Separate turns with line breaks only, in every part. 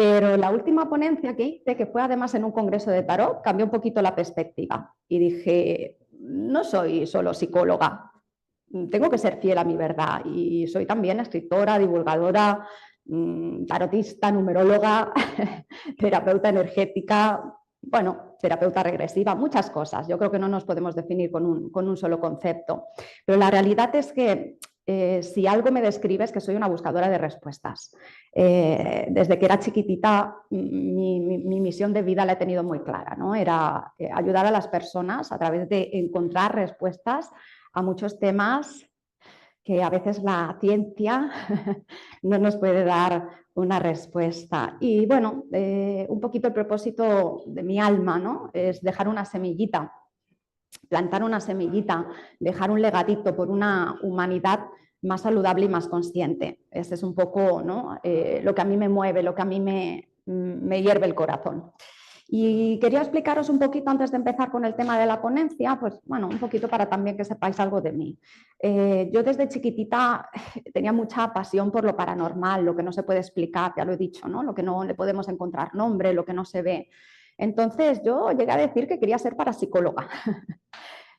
Pero la última ponencia que hice, que fue además en un congreso de tarot, cambió un poquito la perspectiva y dije, no soy solo psicóloga, tengo que ser fiel a mi verdad y soy también escritora, divulgadora, tarotista, numeróloga, terapeuta energética, bueno, terapeuta regresiva, muchas cosas. Yo creo que no nos podemos definir con un solo concepto. Pero la realidad es que si algo me describe es que soy una buscadora de respuestas. Desde que era chiquitita, mi misión de vida la he tenido muy clara, ¿no? Era ayudar a las personas a través de encontrar respuestas a muchos temas que a veces la ciencia no nos puede dar una respuesta. Y bueno, un poquito el propósito de mi alma, ¿no? Es dejar una semillita, plantar una semillita, dejar un legadito por una humanidad más saludable y más consciente. Ese es un poco, ¿no? Lo que a mí me mueve, lo que a mí me hierve el corazón. Y quería explicaros un poquito antes de empezar con el tema de la ponencia, pues bueno, un poquito para también que sepáis algo de mí. Yo desde chiquitita tenía mucha pasión por lo paranormal, lo que no se puede explicar, ya lo he dicho, ¿no? Lo que no le podemos encontrar nombre, lo que no se ve. Entonces yo llegué a decir que quería ser parapsicóloga.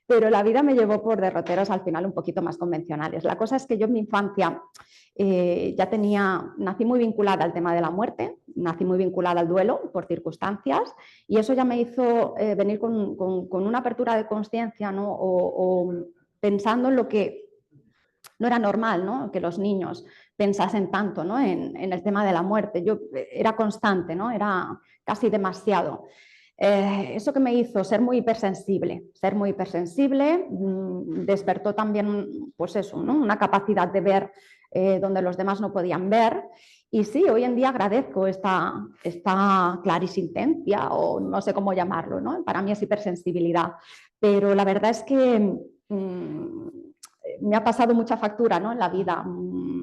Pero la vida me llevó por derroteros al final un poquito más convencionales. La cosa es que yo en mi infancia nací muy vinculada al tema de la muerte, nací muy vinculada al duelo por circunstancias y eso ya me hizo venir con una apertura de conciencia, ¿no? o pensando en lo que no era normal, ¿no? Que los niños pensasen tanto, ¿no? en el tema de la muerte. Yo era constante, ¿no? Era casi demasiado. Eso que me hizo ser muy hipersensible, despertó también, pues eso, ¿no? Una capacidad de ver donde los demás no podían ver. Y sí, hoy en día agradezco esta clarisentencia o no sé cómo llamarlo, ¿no? Para mí es hipersensibilidad, pero la verdad es que me ha pasado mucha factura, ¿no? En la vida,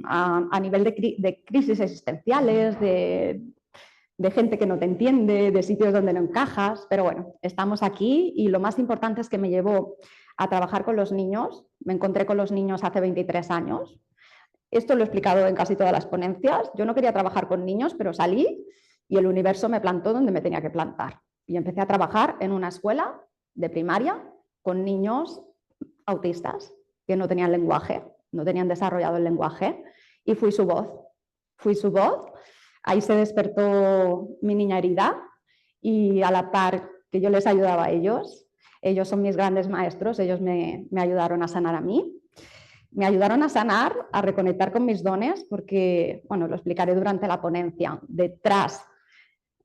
a nivel de crisis existenciales, de gente que no te entiende, de sitios donde no encajas, pero bueno, estamos aquí y lo más importante es que me llevó a trabajar con los niños. Me encontré con los niños hace 23 años. Esto lo he explicado en casi todas las ponencias. Yo no quería trabajar con niños, pero salí y el universo me plantó donde me tenía que plantar. Y empecé a trabajar en una escuela de primaria con niños autistas que no tenían lenguaje, no tenían desarrollado el lenguaje, y fui su voz. Fui su voz. Ahí se despertó mi niña herida y a la par que yo les ayudaba a ellos, ellos son mis grandes maestros, ellos me ayudaron a sanar a mí, me ayudaron a sanar, a reconectar con mis dones, porque, bueno, lo explicaré durante la ponencia, detrás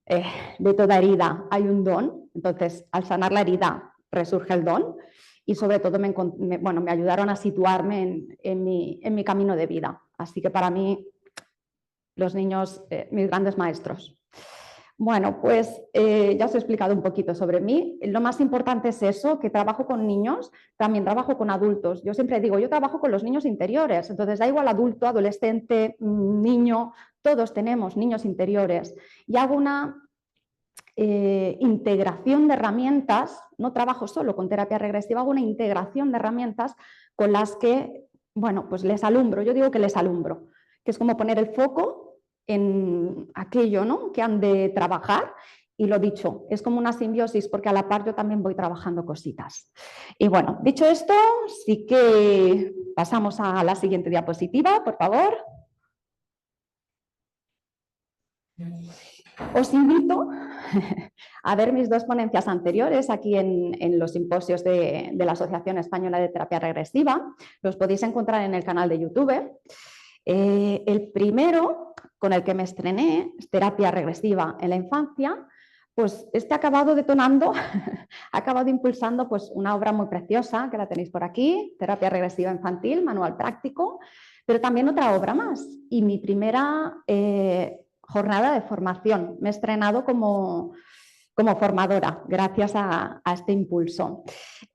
de toda herida hay un don, entonces al sanar la herida resurge el don y sobre todo me ayudaron a situarme en mi camino de vida. Así que para mí los niños, mis grandes maestros. Bueno, pues ya os he explicado un poquito sobre mí. Lo más importante es eso, que trabajo con niños, también trabajo con adultos. Yo siempre digo, yo trabajo con los niños interiores, entonces da igual adulto, adolescente, niño, todos tenemos niños interiores. Y hago una integración de herramientas, no trabajo solo con terapia regresiva, hago una integración de herramientas con las que, bueno, pues les alumbro, yo digo que les alumbro, que es como poner el foco en aquello, ¿no? Que han de trabajar. Y lo dicho, es como una simbiosis porque a la par yo también voy trabajando cositas. Y bueno, dicho esto, sí que pasamos a la siguiente diapositiva, por favor. Os invito a ver mis dos ponencias anteriores aquí en los simposios de la Asociación Española de Terapia Regresiva. Los podéis encontrar en el canal de YouTube. El primero, con el que me estrené, es terapia regresiva en la infancia, pues ha acabado detonando, ha acabado impulsando pues, una obra muy preciosa, que la tenéis por aquí, terapia regresiva infantil, manual práctico, pero también otra obra más. Y mi primera jornada de formación, me he estrenado como formadora, gracias a este impulso.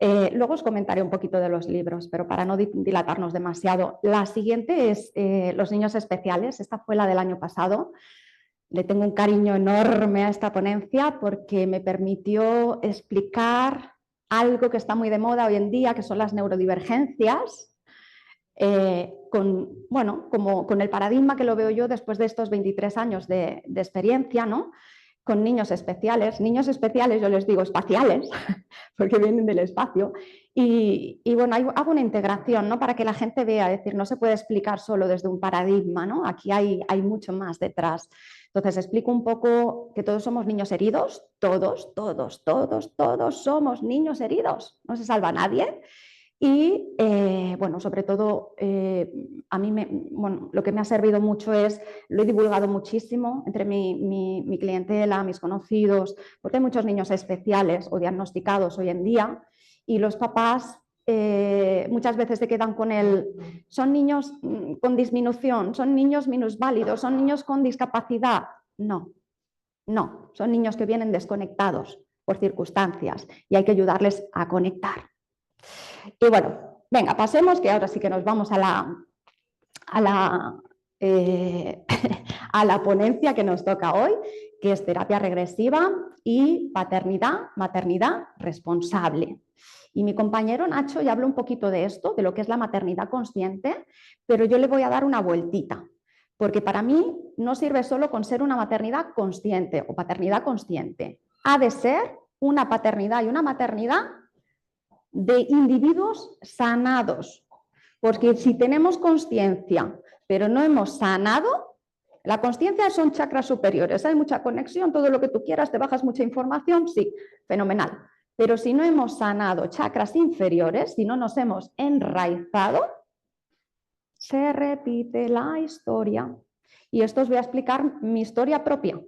Luego os comentaré un poquito de los libros, pero para no dilatarnos demasiado. La siguiente es Los niños especiales. Esta fue la del año pasado. Le tengo un cariño enorme a esta ponencia porque me permitió explicar algo que está muy de moda hoy en día, que son las neurodivergencias. con el paradigma que lo veo yo después de estos 23 años de experiencia, ¿no? Con niños especiales yo les digo espaciales, porque vienen del espacio, y bueno, hago una integración, ¿no? Para que la gente vea, es decir, no se puede explicar solo desde un paradigma, ¿no? Aquí hay mucho más detrás. Entonces explico un poco que todos somos niños heridos, todos somos niños heridos, no se salva nadie. Y bueno, sobre todo a mí lo que me ha servido mucho es, lo he divulgado muchísimo entre mi clientela, mis conocidos, porque hay muchos niños especiales o diagnosticados hoy en día y los papás muchas veces se quedan con son niños con disminución, son niños minusválidos, son niños con discapacidad. No, son niños que vienen desconectados por circunstancias y hay que ayudarles a conectar. Y bueno, venga, pasemos, que ahora sí que nos vamos a la ponencia que nos toca hoy, que es terapia regresiva y maternidad responsable. Y mi compañero Nacho ya habló un poquito de esto, de lo que es la maternidad consciente, pero yo le voy a dar una vueltita, porque para mí no sirve solo con ser una maternidad consciente o paternidad consciente. Ha de ser una paternidad y una maternidad de individuos sanados, porque si tenemos consciencia pero no hemos sanado, la consciencia son chakras superiores, hay mucha conexión, todo lo que tú quieras, te bajas mucha información, sí, fenomenal, pero si no hemos sanado chakras inferiores, si no nos hemos enraizado, se repite la historia. Y esto os voy a explicar mi historia propia.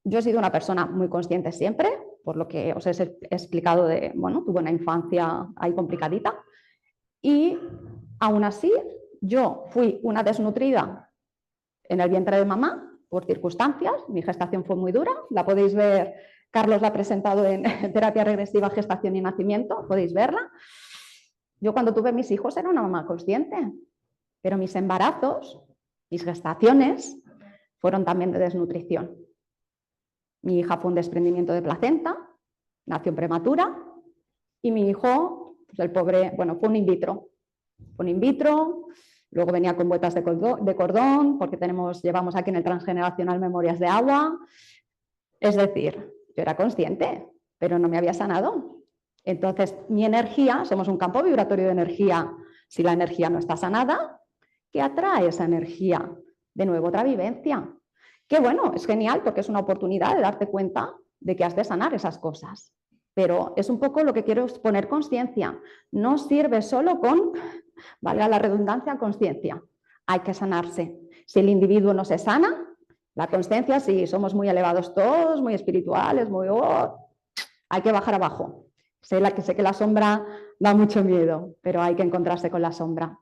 Yo he sido una persona muy consciente siempre, por lo que os he explicado tuve una infancia ahí complicadita y aún así yo fui una desnutrida en el vientre de mamá por circunstancias, mi gestación fue muy dura, la podéis ver, Carlos la ha presentado en terapia regresiva, gestación y nacimiento, podéis verla. Yo cuando tuve mis hijos era una mamá consciente, pero mis embarazos, mis gestaciones fueron también de desnutrición. Mi hija fue un desprendimiento de placenta, nació prematura y mi hijo, pues el pobre, fue un in vitro. Fue un in vitro, luego venía con vueltas de cordón porque llevamos aquí en el transgeneracional memorias de agua. Es decir, yo era consciente, pero no me había sanado. Entonces, mi energía, somos un campo vibratorio de energía. Si la energía no está sanada, ¿qué atrae esa energía? De nuevo, otra vivencia. Que bueno, es genial porque es una oportunidad de darte cuenta de que has de sanar esas cosas. Pero es un poco lo que quiero es poner conciencia. No sirve solo con, valga la redundancia, conciencia. Hay que sanarse. Si el individuo no se sana, la conciencia, sí, somos muy elevados todos, muy espirituales, hay que bajar abajo. Sé que la sombra da mucho miedo, pero hay que encontrarse con la sombra.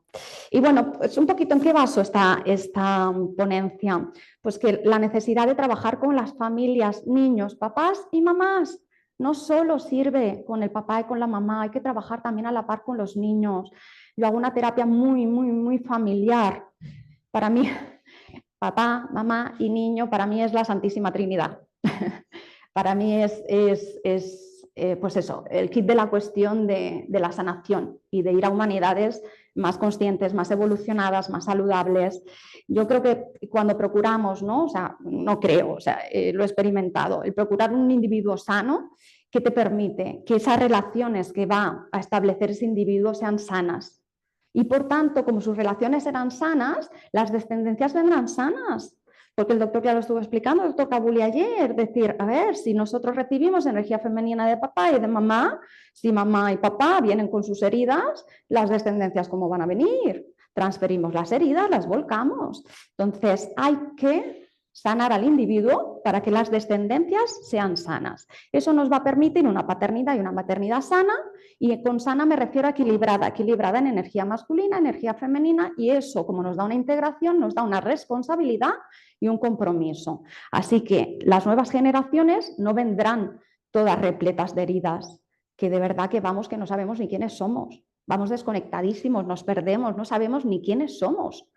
Y bueno, pues un poquito en qué baso esta ponencia. Pues que la necesidad de trabajar con las familias, niños, papás y mamás. No solo sirve con el papá y con la mamá, hay que trabajar también a la par con los niños. Yo hago una terapia muy, muy, muy familiar. Para mí, papá, mamá y niño, para mí es la Santísima Trinidad. Para mí pues eso, el kit de la cuestión de la sanación y de ir a humanidades más conscientes, más evolucionadas, más saludables. Yo creo que cuando procuramos, ¿no? O sea, no creo, o sea, lo he experimentado, el procurar un individuo sano que te permite que esas relaciones que va a establecer ese individuo sean sanas. Y por tanto, como sus relaciones serán sanas, las descendencias vendrán sanas. Porque el doctor ya lo estuvo explicando, el doctor Kabuli ayer, decir, a ver, si nosotros recibimos energía femenina de papá y de mamá, si mamá y papá vienen con sus heridas, las descendencias, ¿cómo van a venir? Transferimos las heridas, las volcamos. Entonces, hay que sanar al individuo para que las descendencias sean sanas. Eso nos va a permitir una paternidad y una maternidad sana, y con sana me refiero a equilibrada en energía masculina, energía femenina, y eso, como nos da una integración, nos da una responsabilidad y un compromiso. Así que las nuevas generaciones no vendrán todas repletas de heridas, que de verdad que vamos que no sabemos ni quiénes somos, vamos desconectadísimos, nos perdemos, no sabemos ni quiénes somos.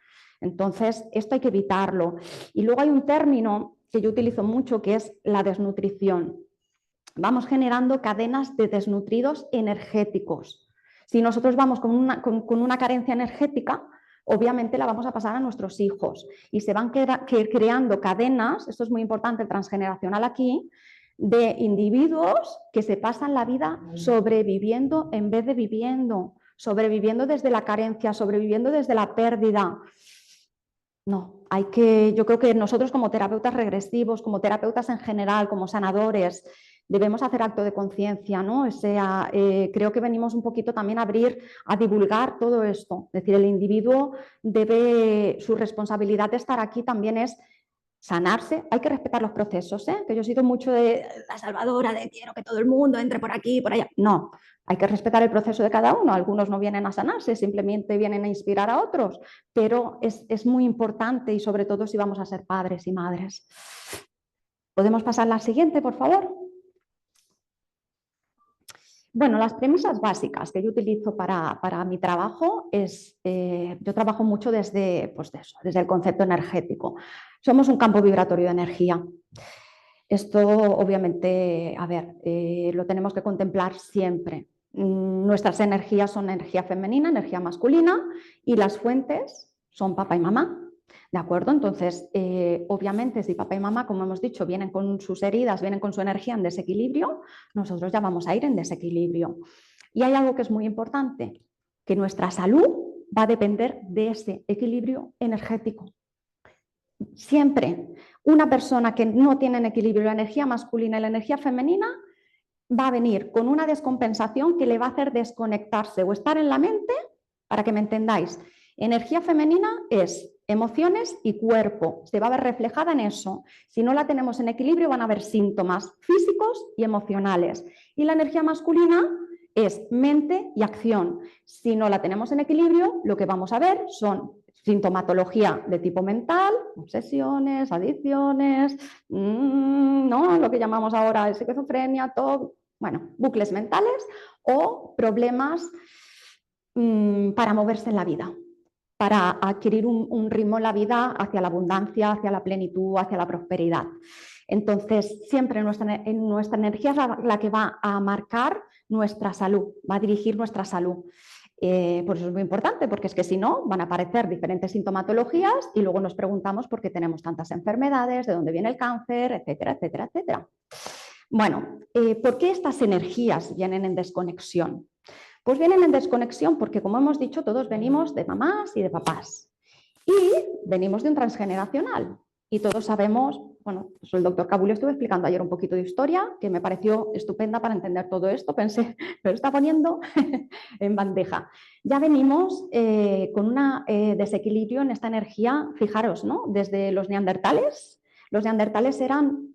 Entonces, esto hay que evitarlo. Y luego hay un término que yo utilizo mucho, que es la desnutrición. Vamos generando cadenas de desnutridos energéticos. Si nosotros vamos con una carencia energética, obviamente la vamos a pasar a nuestros hijos y se van creando cadenas, esto es muy importante, transgeneracional aquí, de individuos que se pasan la vida sobreviviendo en vez de viviendo, sobreviviendo desde la carencia, sobreviviendo desde la pérdida. No, yo creo que nosotros como terapeutas regresivos, como terapeutas en general, como sanadores, debemos hacer acto de conciencia, ¿no? O sea, creo que venimos un poquito también a divulgar todo esto. Es decir, el individuo su responsabilidad de estar aquí también es sanarse. Hay que respetar los procesos, ¿eh? Que yo he sido mucho de la salvadora, de quiero que todo el mundo entre por aquí y por allá. No, hay que respetar el proceso de cada uno. Algunos no vienen a sanarse, simplemente vienen a inspirar a otros, pero es muy importante y sobre todo si vamos a ser padres y madres. ¿Podemos pasar a la siguiente, por favor? Bueno, las premisas básicas que yo utilizo para mi trabajo yo trabajo mucho desde el concepto energético. Somos un campo vibratorio de energía. Esto obviamente, a ver, lo tenemos que contemplar siempre. Nuestras energías son energía femenina, energía masculina y las fuentes son papá y mamá. ¿De acuerdo? Entonces, obviamente, si papá y mamá, como hemos dicho, vienen con sus heridas, vienen con su energía en desequilibrio, nosotros ya vamos a ir en desequilibrio. Y hay algo que es muy importante, que nuestra salud va a depender de ese equilibrio energético. Siempre una persona que no tiene en equilibrio la energía masculina y la energía femenina va a venir con una descompensación que le va a hacer desconectarse o estar en la mente, para que me entendáis. Energía femenina es emociones y cuerpo, se va a ver reflejada en eso. Si no la tenemos en equilibrio van a haber síntomas físicos y emocionales. Y la energía masculina es mente y acción. Si no la tenemos en equilibrio, lo que vamos a ver son sintomatología de tipo mental, obsesiones, adicciones, ¿no? Lo que llamamos ahora esquizofrenia, todo, bueno, bucles mentales o problemas para moverse en la vida, para adquirir un ritmo en la vida hacia la abundancia, hacia la plenitud, hacia la prosperidad. Entonces, siempre nuestra energía es la que va a marcar nuestra salud, va a dirigir nuestra salud. Por eso es muy importante, porque es que si no, van a aparecer diferentes sintomatologías y luego nos preguntamos por qué tenemos tantas enfermedades, de dónde viene el cáncer, etcétera, etcétera, etcétera. Bueno, ¿por qué estas energías vienen en desconexión? Pues vienen en desconexión porque, como hemos dicho, todos venimos de mamás y de papás y venimos de un transgeneracional. Y todos sabemos, bueno, pues el doctor Cabullo estuvo explicando ayer un poquito de historia, que me pareció estupenda para entender todo esto. Pensé, me lo está poniendo en bandeja. Ya venimos con un desequilibrio en esta energía, fijaros, ¿no? Desde los neandertales eran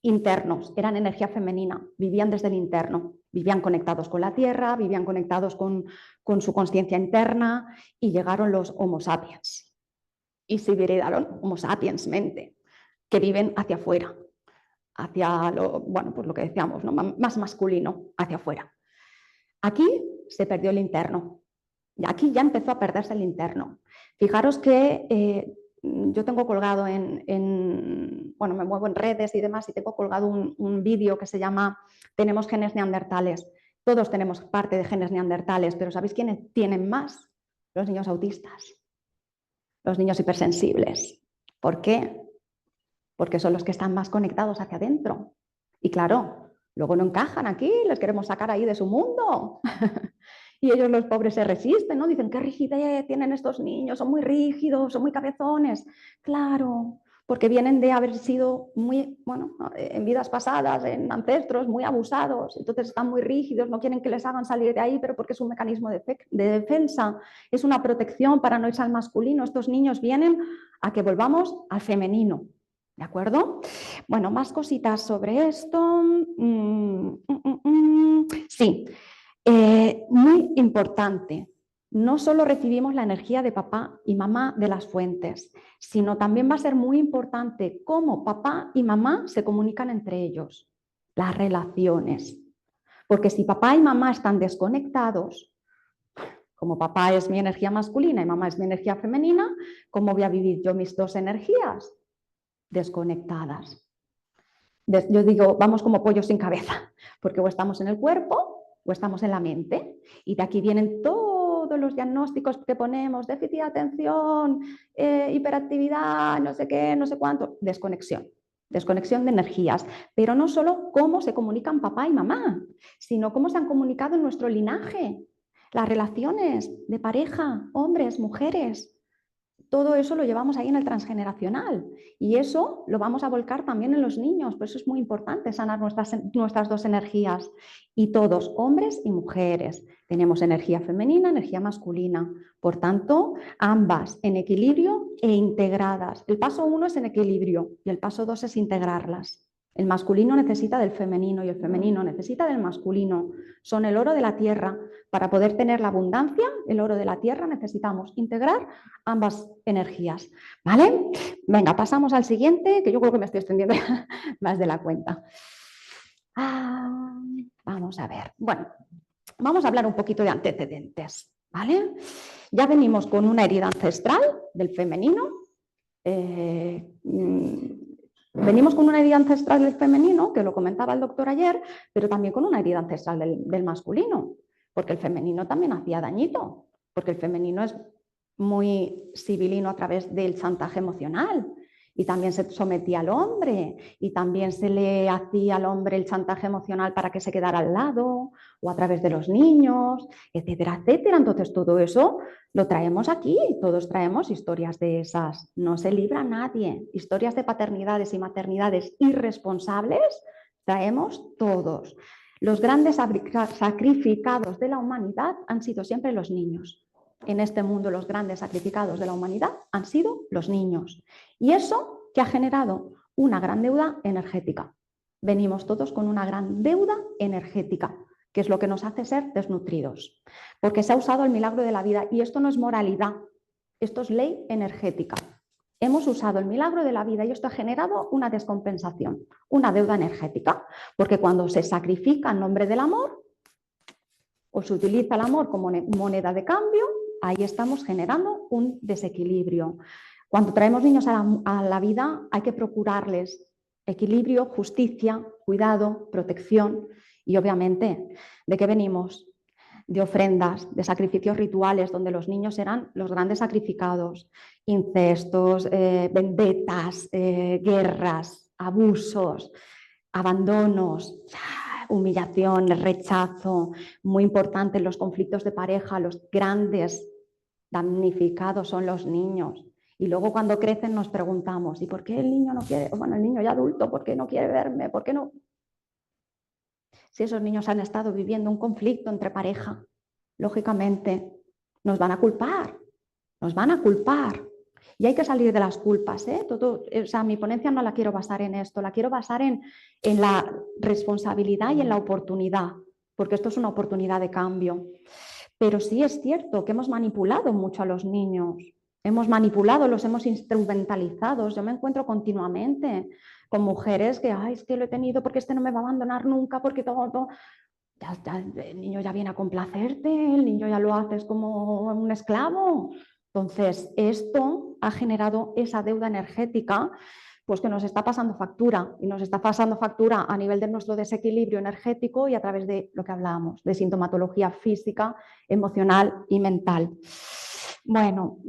internos, eran energía femenina, vivían desde el interno, vivían conectados con la tierra, vivían conectados con su conciencia interna y llegaron los Homo sapiens. Y se hibridaron Homo sapiens mente, que viven hacia afuera, hacia pues lo que decíamos, ¿no? Más masculino, hacia afuera. Aquí se perdió el interno, y aquí ya empezó a perderse el interno. Fijaros que yo tengo colgado bueno, me muevo en redes y demás y tengo colgado un vídeo que se llama Tenemos genes neandertales. Todos tenemos parte de genes neandertales, pero ¿sabéis quiénes tienen más? Los niños autistas, los niños hipersensibles. ¿Por qué? Porque son los que están más conectados hacia adentro. Y claro, luego no encajan aquí, les queremos sacar ahí de su mundo. Y ellos, los pobres, se resisten, ¿no? Dicen, qué rigidez tienen estos niños, son muy rígidos, son muy cabezones. Claro, porque vienen de haber sido muy, bueno, en vidas pasadas, en ancestros, muy abusados. Entonces están muy rígidos, no quieren que les hagan salir de ahí, pero porque es un mecanismo de defensa, es una protección para no irse al masculino. Estos niños vienen a que volvamos al femenino. ¿De acuerdo? Bueno, más cositas sobre esto. Sí. Muy importante, no solo recibimos la energía de papá y mamá de las fuentes, sino también va a ser muy importante cómo papá y mamá se comunican entre ellos, las relaciones. Porque si papá y mamá están desconectados, como papá es mi energía masculina y mamá es mi energía femenina, ¿cómo voy a vivir yo mis dos energías? Desconectadas. Yo digo, vamos como pollos sin cabeza, porque o estamos en el cuerpo o estamos en la mente? Y de aquí vienen todos los diagnósticos que ponemos, déficit de atención, hiperactividad, no sé qué, no sé cuánto, desconexión. Desconexión de energías, pero no solo cómo se comunican papá y mamá, sino cómo se han comunicado en nuestro linaje, las relaciones de pareja, hombres, mujeres. Todo eso lo llevamos ahí en el transgeneracional y eso lo vamos a volcar también en los niños. Por eso es muy importante sanar nuestras dos energías. Y todos, hombres y mujeres, tenemos energía femenina, energía masculina. Por tanto, ambas en equilibrio e integradas. El paso 1 es en equilibrio y el paso 2 es integrarlas. El masculino necesita del femenino y el femenino necesita del masculino. Son el oro de la tierra. Para poder tener la abundancia, el oro de la tierra, necesitamos integrar ambas energías. ¿Vale? Venga, pasamos al siguiente, que yo creo que me estoy extendiendo más de la cuenta. Vamos a ver. Bueno, vamos a hablar un poquito de antecedentes. ¿Vale? Ya venimos con una herida ancestral del femenino. Venimos con una herida ancestral del femenino, que lo comentaba el doctor ayer, pero también con una herida ancestral del masculino, porque el femenino también hacía dañito, porque el femenino es muy sibilino a través del chantaje emocional y también se sometía al hombre y también se le hacía al hombre el chantaje emocional para que se quedara al lado o a través de los niños, etcétera, etcétera. Entonces todo eso lo traemos aquí, todos traemos historias de esas, no se libra nadie. Historias de paternidades y maternidades irresponsables traemos todos. Los grandes sacrificados de la humanidad han sido siempre los niños. En este mundo los grandes sacrificados de la humanidad han sido los niños. Y eso que ha generado una gran deuda energética. Venimos todos con una gran deuda energética, que es lo que nos hace ser desnutridos. Porque se ha usado el milagro de la vida y esto no es moralidad, esto es ley energética. Hemos usado el milagro de la vida y esto ha generado una descompensación, una deuda energética, porque cuando se sacrifica en nombre del amor o se utiliza el amor como moneda de cambio, ahí estamos generando un desequilibrio. Cuando traemos niños a la vida hay que procurarles equilibrio, justicia, cuidado, protección y obviamente, ¿de qué venimos? De ofrendas, de sacrificios rituales donde los niños eran los grandes sacrificados, incestos, vendetas, guerras, abusos, abandonos, humillación, rechazo, muy importante en los conflictos de pareja, los grandes damnificados son los niños. Y luego cuando crecen nos preguntamos, ¿y por qué el niño no quiere, bueno, el niño ya adulto, por qué no quiere verme? ¿Por qué no? Si esos niños han estado viviendo un conflicto entre pareja, lógicamente nos van a culpar, nos van a culpar. Y hay que salir de las culpas. Mi ponencia no la quiero basar en esto, la quiero basar en la responsabilidad y en la oportunidad, porque esto es una oportunidad de cambio. Pero sí es cierto que hemos manipulado mucho a los niños, hemos manipulado, los hemos instrumentalizado. Yo me encuentro continuamente con mujeres que, es que lo he tenido porque este no me va a abandonar nunca, porque todo. El niño ya viene a complacerte, el niño ya lo haces como un esclavo. Entonces, esto ha generado esa deuda energética, pues que nos está pasando factura, y nos está pasando factura a nivel de nuestro desequilibrio energético y a través de lo que hablábamos, de sintomatología física, emocional y mental. Bueno,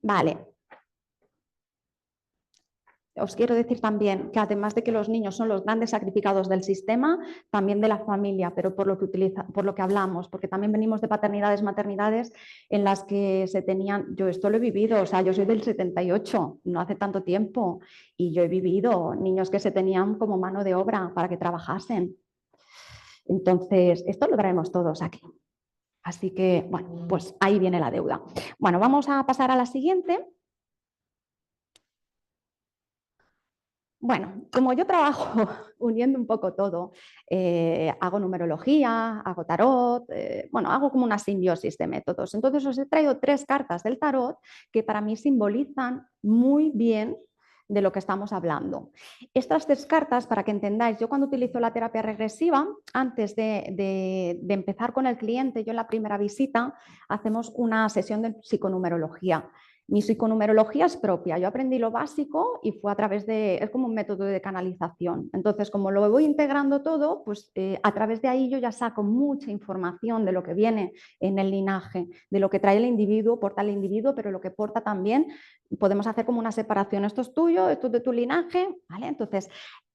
vale. Os quiero decir también que además de que los niños son los grandes sacrificados del sistema, también de la familia, pero por lo que hablamos, porque también venimos de paternidades, maternidades en las que se tenían, yo esto lo he vivido, o sea, yo soy del 78, no hace tanto tiempo, y yo he vivido niños que se tenían como mano de obra para que trabajasen. Entonces, esto lo traemos todos aquí. Así que, bueno, pues ahí viene la deuda. Bueno, vamos a pasar a la siguiente. Bueno, como yo trabajo uniendo un poco todo, hago numerología, hago tarot, hago como una simbiosis de métodos. Entonces os he traído 3 cartas del tarot que para mí simbolizan muy bien de lo que estamos hablando. Estas 3 cartas, para que entendáis, yo cuando utilizo la terapia regresiva, antes de empezar con el cliente, yo en la primera visita hacemos una sesión de psiconumerología. Mi psiconumerología es propia, yo aprendí lo básico y fue a través de, es como un método de canalización. Entonces, como lo voy integrando todo, pues a través de ahí yo ya saco mucha información de lo que viene en el linaje, de lo que trae el individuo, porta el individuo, pero lo que porta también, podemos hacer como una separación, esto es tuyo, esto es de tu linaje, ¿vale? Entonces,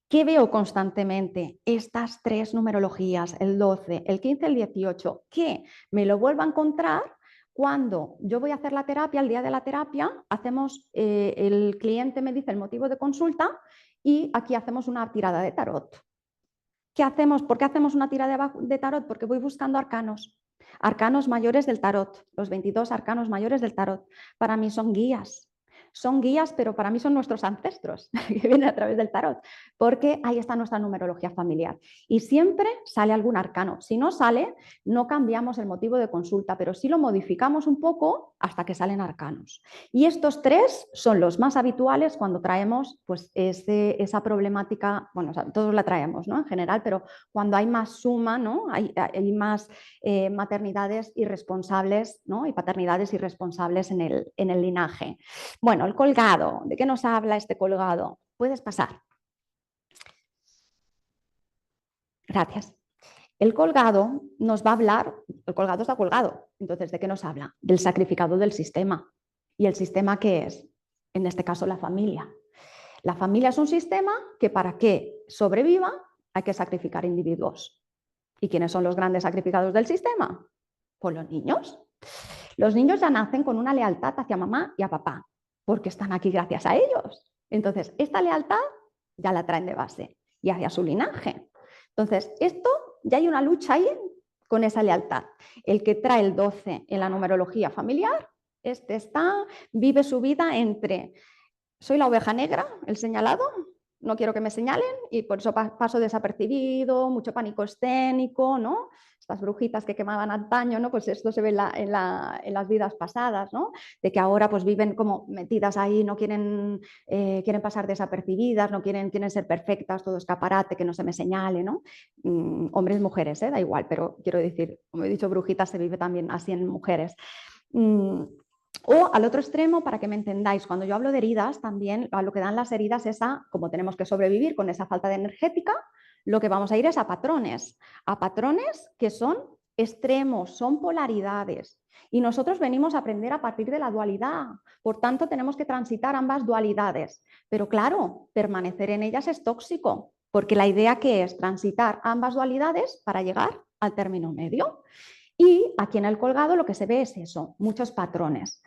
¿qué veo constantemente? Estas tres numerologías, el 12, el 15, el 18, que me lo vuelvo a encontrar cuando yo voy a hacer la terapia, el día de la terapia, hacemos, el cliente me dice el motivo de consulta y aquí hacemos una tirada de tarot. ¿Qué hacemos? ¿Por qué hacemos una tirada de tarot? Porque voy buscando arcanos, arcanos mayores del tarot, los 22 arcanos mayores del tarot. Para mí son guías. Son guías, pero para mí son nuestros ancestros que vienen a través del tarot, porque ahí está nuestra numerología familiar. Y siempre sale algún arcano. Si no sale, no cambiamos el motivo de consulta, pero sí lo modificamos un poco hasta que salen arcanos. Y estos tres son los más habituales cuando traemos pues, esa problemática, bueno, o sea, todos la traemos, ¿no? En general, pero cuando hay más suma, ¿no? Hay más maternidades irresponsables, ¿no? Y paternidades irresponsables en el linaje. Bueno, el colgado, ¿de qué nos habla este colgado? Puedes pasar. Gracias. El colgado nos va a hablar, el colgado está colgado, entonces ¿de qué nos habla? Del sacrificado del sistema. ¿Y el sistema qué es? En este caso la familia. La familia es un sistema que para que sobreviva hay que sacrificar individuos. ¿Y quiénes son los grandes sacrificados del sistema? Pues los niños. Los niños ya nacen con una lealtad hacia mamá y a papá, porque están aquí gracias a ellos. Entonces, esta lealtad ya la traen de base y hacia su linaje. Entonces, esto ya hay una lucha ahí con esa lealtad. El que trae el 12 en la numerología familiar, vive su vida entre soy la oveja negra, el señalado, no quiero que me señalen y por eso paso desapercibido, mucho pánico escénico, ¿no? Estas brujitas que quemaban antaño, ¿no? Pues esto se ve en las vidas pasadas, ¿no? De que ahora pues viven como metidas ahí, no quieren, quieren pasar desapercibidas, no quieren ser perfectas, todo escaparate, que no se me señale, ¿no? Hombres, mujeres, da igual, pero quiero decir, como he dicho, brujitas se vive también así en mujeres. O al otro extremo, para que me entendáis, cuando yo hablo de heridas, también a lo que dan las heridas es a, como tenemos que sobrevivir con esa falta de energética, lo que vamos a ir es a patrones que son extremos, son polaridades. Y nosotros venimos a aprender a partir de la dualidad. Por tanto, tenemos que transitar ambas dualidades. Pero claro, permanecer en ellas es tóxico, porque la idea que es transitar ambas dualidades para llegar al término medio. Y aquí en el colgado lo que se ve es eso, muchos patrones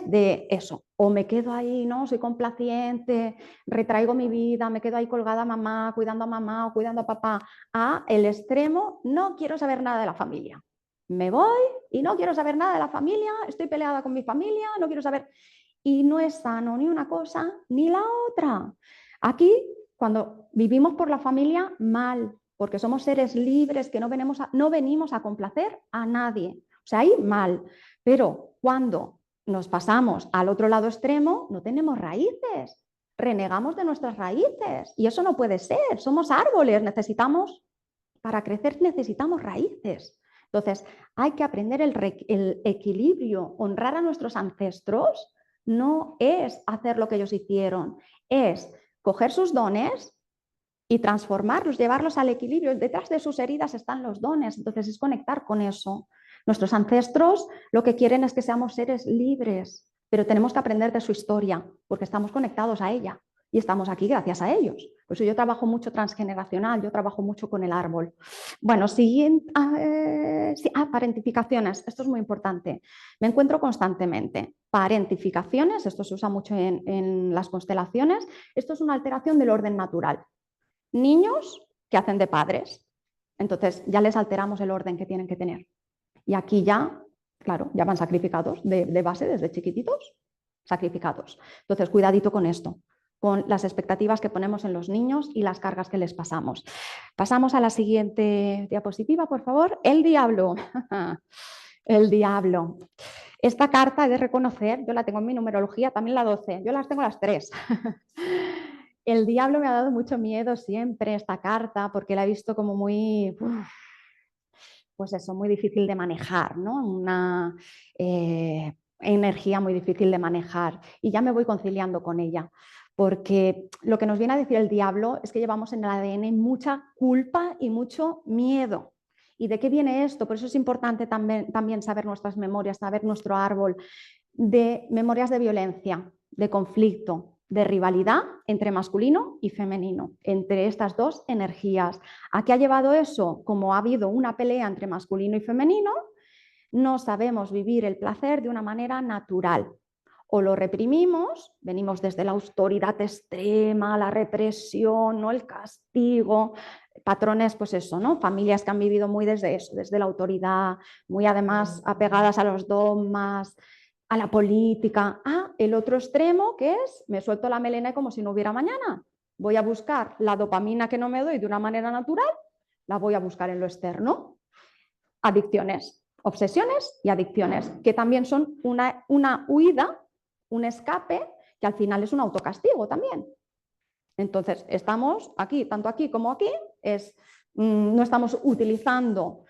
de eso, o me quedo ahí, no, soy complaciente, retraigo mi vida, me quedo ahí colgada a mamá, cuidando a mamá o cuidando a papá, a el extremo, no quiero saber nada de la familia. Me voy y no quiero saber nada de la familia, estoy peleada con mi familia, no quiero saber. Y no es sano ni una cosa ni la otra. Aquí, cuando vivimos por la familia, mal, porque somos seres libres que no venimos a complacer a nadie. O sea, ahí mal. Pero cuando nos pasamos al otro lado extremo, no tenemos raíces, renegamos de nuestras raíces y eso no puede ser. Somos árboles, para crecer necesitamos raíces. Entonces, hay que aprender el equilibrio, honrar a nuestros ancestros. No es hacer lo que ellos hicieron, es coger sus dones y transformarlos, llevarlos al equilibrio. Detrás de sus heridas están los dones, entonces es conectar con eso. Nuestros ancestros lo que quieren es que seamos seres libres, pero tenemos que aprender de su historia porque estamos conectados a ella y estamos aquí gracias a ellos. Por eso yo trabajo mucho transgeneracional, yo trabajo mucho con el árbol. Bueno, siguiente, parentificaciones, esto es muy importante. Me encuentro constantemente. Parentificaciones, esto se usa mucho en las constelaciones, esto es una alteración del orden natural. Niños que hacen de padres, entonces ya les alteramos el orden que tienen que tener. Y aquí ya, claro, ya van sacrificados de base desde chiquititos, sacrificados. Entonces, cuidadito con esto, con las expectativas que ponemos en los niños y las cargas que les pasamos. Pasamos a la siguiente diapositiva, por favor. El diablo. El diablo. Esta carta he de reconocer, yo la tengo en mi numerología, también la 12, yo las tengo las 3. El diablo me ha dado mucho miedo siempre esta carta porque la he visto como muy, pues eso, muy difícil de manejar, ¿no? energía muy difícil de manejar y ya me voy conciliando con ella. Porque lo que nos viene a decir el diablo es que llevamos en el ADN mucha culpa y mucho miedo. ¿Y de qué viene esto? Por eso es importante también saber nuestras memorias, saber nuestro árbol de memorias de violencia, de conflicto, de rivalidad entre masculino y femenino, entre estas dos energías. ¿A qué ha llevado eso? Como ha habido una pelea entre masculino y femenino, no sabemos vivir el placer de una manera natural. O lo reprimimos, venimos desde la autoridad extrema, la represión, ¿no? El castigo, patrones, pues eso, ¿no? Familias que han vivido muy desde eso, desde la autoridad, muy además apegadas a los dogmas, a la política. El otro extremo que es, me suelto la melena como si no hubiera mañana. Voy a buscar la dopamina que no me doy de una manera natural, la voy a buscar en lo externo. Adicciones, obsesiones y adicciones, que también son una huida, un escape, que al final es un autocastigo también. Entonces, estamos tanto aquí como aquí, no estamos utilizando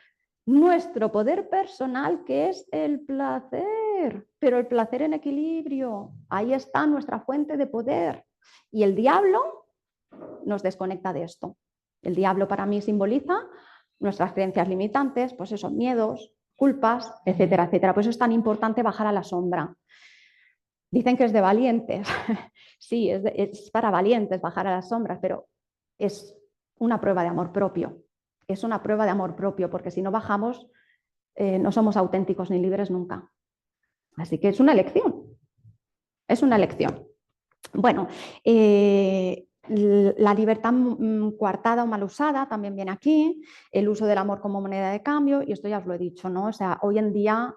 nuestro poder personal, que es el placer, pero el placer en equilibrio. Ahí está nuestra fuente de poder. Y el diablo nos desconecta de esto. El diablo para mí simboliza nuestras creencias limitantes, pues esos miedos, culpas, etcétera, etcétera. Por eso es tan importante bajar a la sombra. Dicen que es de valientes. Sí, es para valientes bajar a las sombras, pero es una prueba de amor propio. Es una prueba de amor propio, porque si no bajamos, no somos auténticos ni libres nunca. Así que es una elección. Es una elección. Bueno, la libertad coartada o mal usada también viene aquí, el uso del amor como moneda de cambio, y esto ya os lo he dicho, ¿no? O sea, hoy en día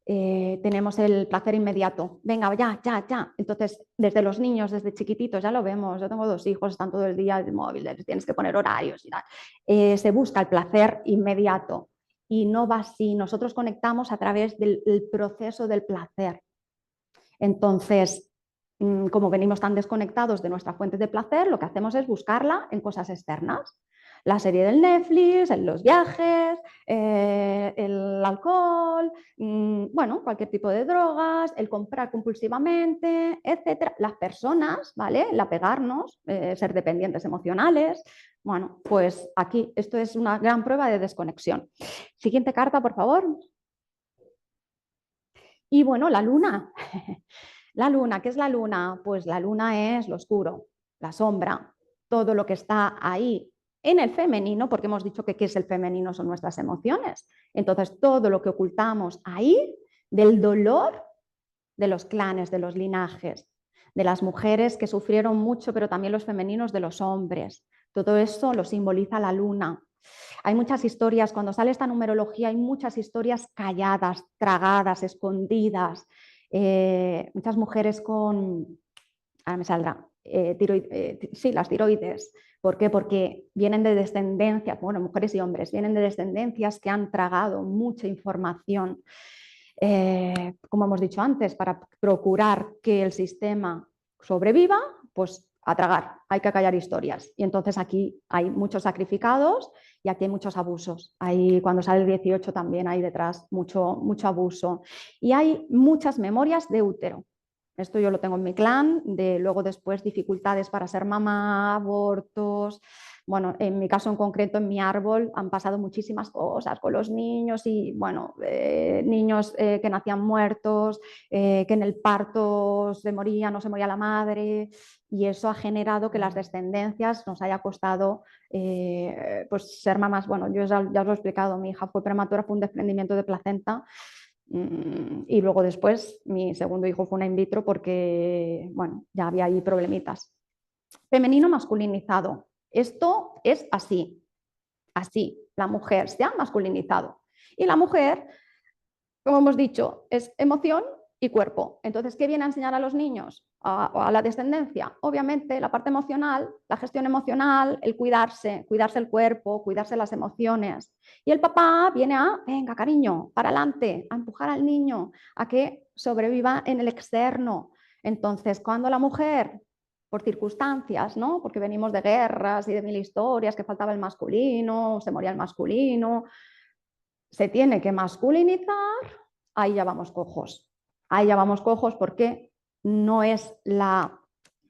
tenemos el placer inmediato. Venga, ya, ya, ya. Entonces, desde los niños, desde chiquititos, ya lo vemos. Yo tengo 2 hijos, están todo el día en el móvil, tienes que poner horarios y tal. Se busca el placer inmediato y no va así. Nosotros conectamos a través del proceso del placer. Entonces, como venimos tan desconectados de nuestra fuente de placer, lo que hacemos es buscarla en cosas externas. La serie del Netflix, en los viajes, el alcohol, bueno, cualquier tipo de drogas, el comprar compulsivamente, etcétera. Las personas, ¿vale? El apegarnos, ser dependientes emocionales. Bueno, pues aquí esto es una gran prueba de desconexión. Siguiente carta, por favor. Y bueno, la luna. La luna, ¿qué es la luna? Pues la luna es lo oscuro, la sombra, todo lo que está ahí en el femenino, porque hemos dicho que qué es el femenino son nuestras emociones. Entonces, todo lo que ocultamos ahí del dolor de los clanes, de los linajes, de las mujeres que sufrieron mucho, pero también los femeninos de los hombres. Todo eso lo simboliza la luna. Hay muchas historias, cuando sale esta numerología, hay muchas historias calladas, tragadas, escondidas. Muchas mujeres con, ahora me saldrá, sí, las tiroides. ¿Por qué? Porque vienen de descendencias, bueno, mujeres y hombres, vienen de descendencias que han tragado mucha información, como hemos dicho antes, para procurar que el sistema sobreviva, pues a tragar, hay que callar historias. Y entonces aquí hay muchos sacrificados y aquí hay muchos abusos. Ahí, cuando sale el 18 también hay detrás mucho abuso. Y hay muchas memorias de útero. Esto yo lo tengo en mi clan, de luego después dificultades para ser mamá, abortos. Bueno, en mi caso en concreto, en mi árbol, han pasado muchísimas cosas con los niños y, bueno, niños que nacían muertos, que en el parto se moría, no se moría la madre, y eso ha generado que las descendencias nos haya costado pues ser mamás. Bueno, yo ya os lo he explicado, mi hija fue prematura, fue un desprendimiento de placenta. Y luego después mi segundo hijo fue una in vitro porque, bueno, ya había ahí problemitas. Femenino masculinizado. Esto es así, así. La mujer se ha masculinizado. Y la mujer, como hemos dicho, es emoción y cuerpo. Entonces, ¿qué viene a enseñar a los niños? A la descendencia. Obviamente, la parte emocional, la gestión emocional, el cuidarse el cuerpo, cuidarse las emociones. Y el papá viene a, venga, cariño, para adelante, a empujar al niño, a que sobreviva en el externo. Entonces, cuando la mujer, por circunstancias, ¿no? Porque venimos de guerras y de 1000 historias, que faltaba el masculino, se moría el masculino, se tiene que masculinizar, ahí ya vamos cojos. Ahí ya vamos cojos porque no es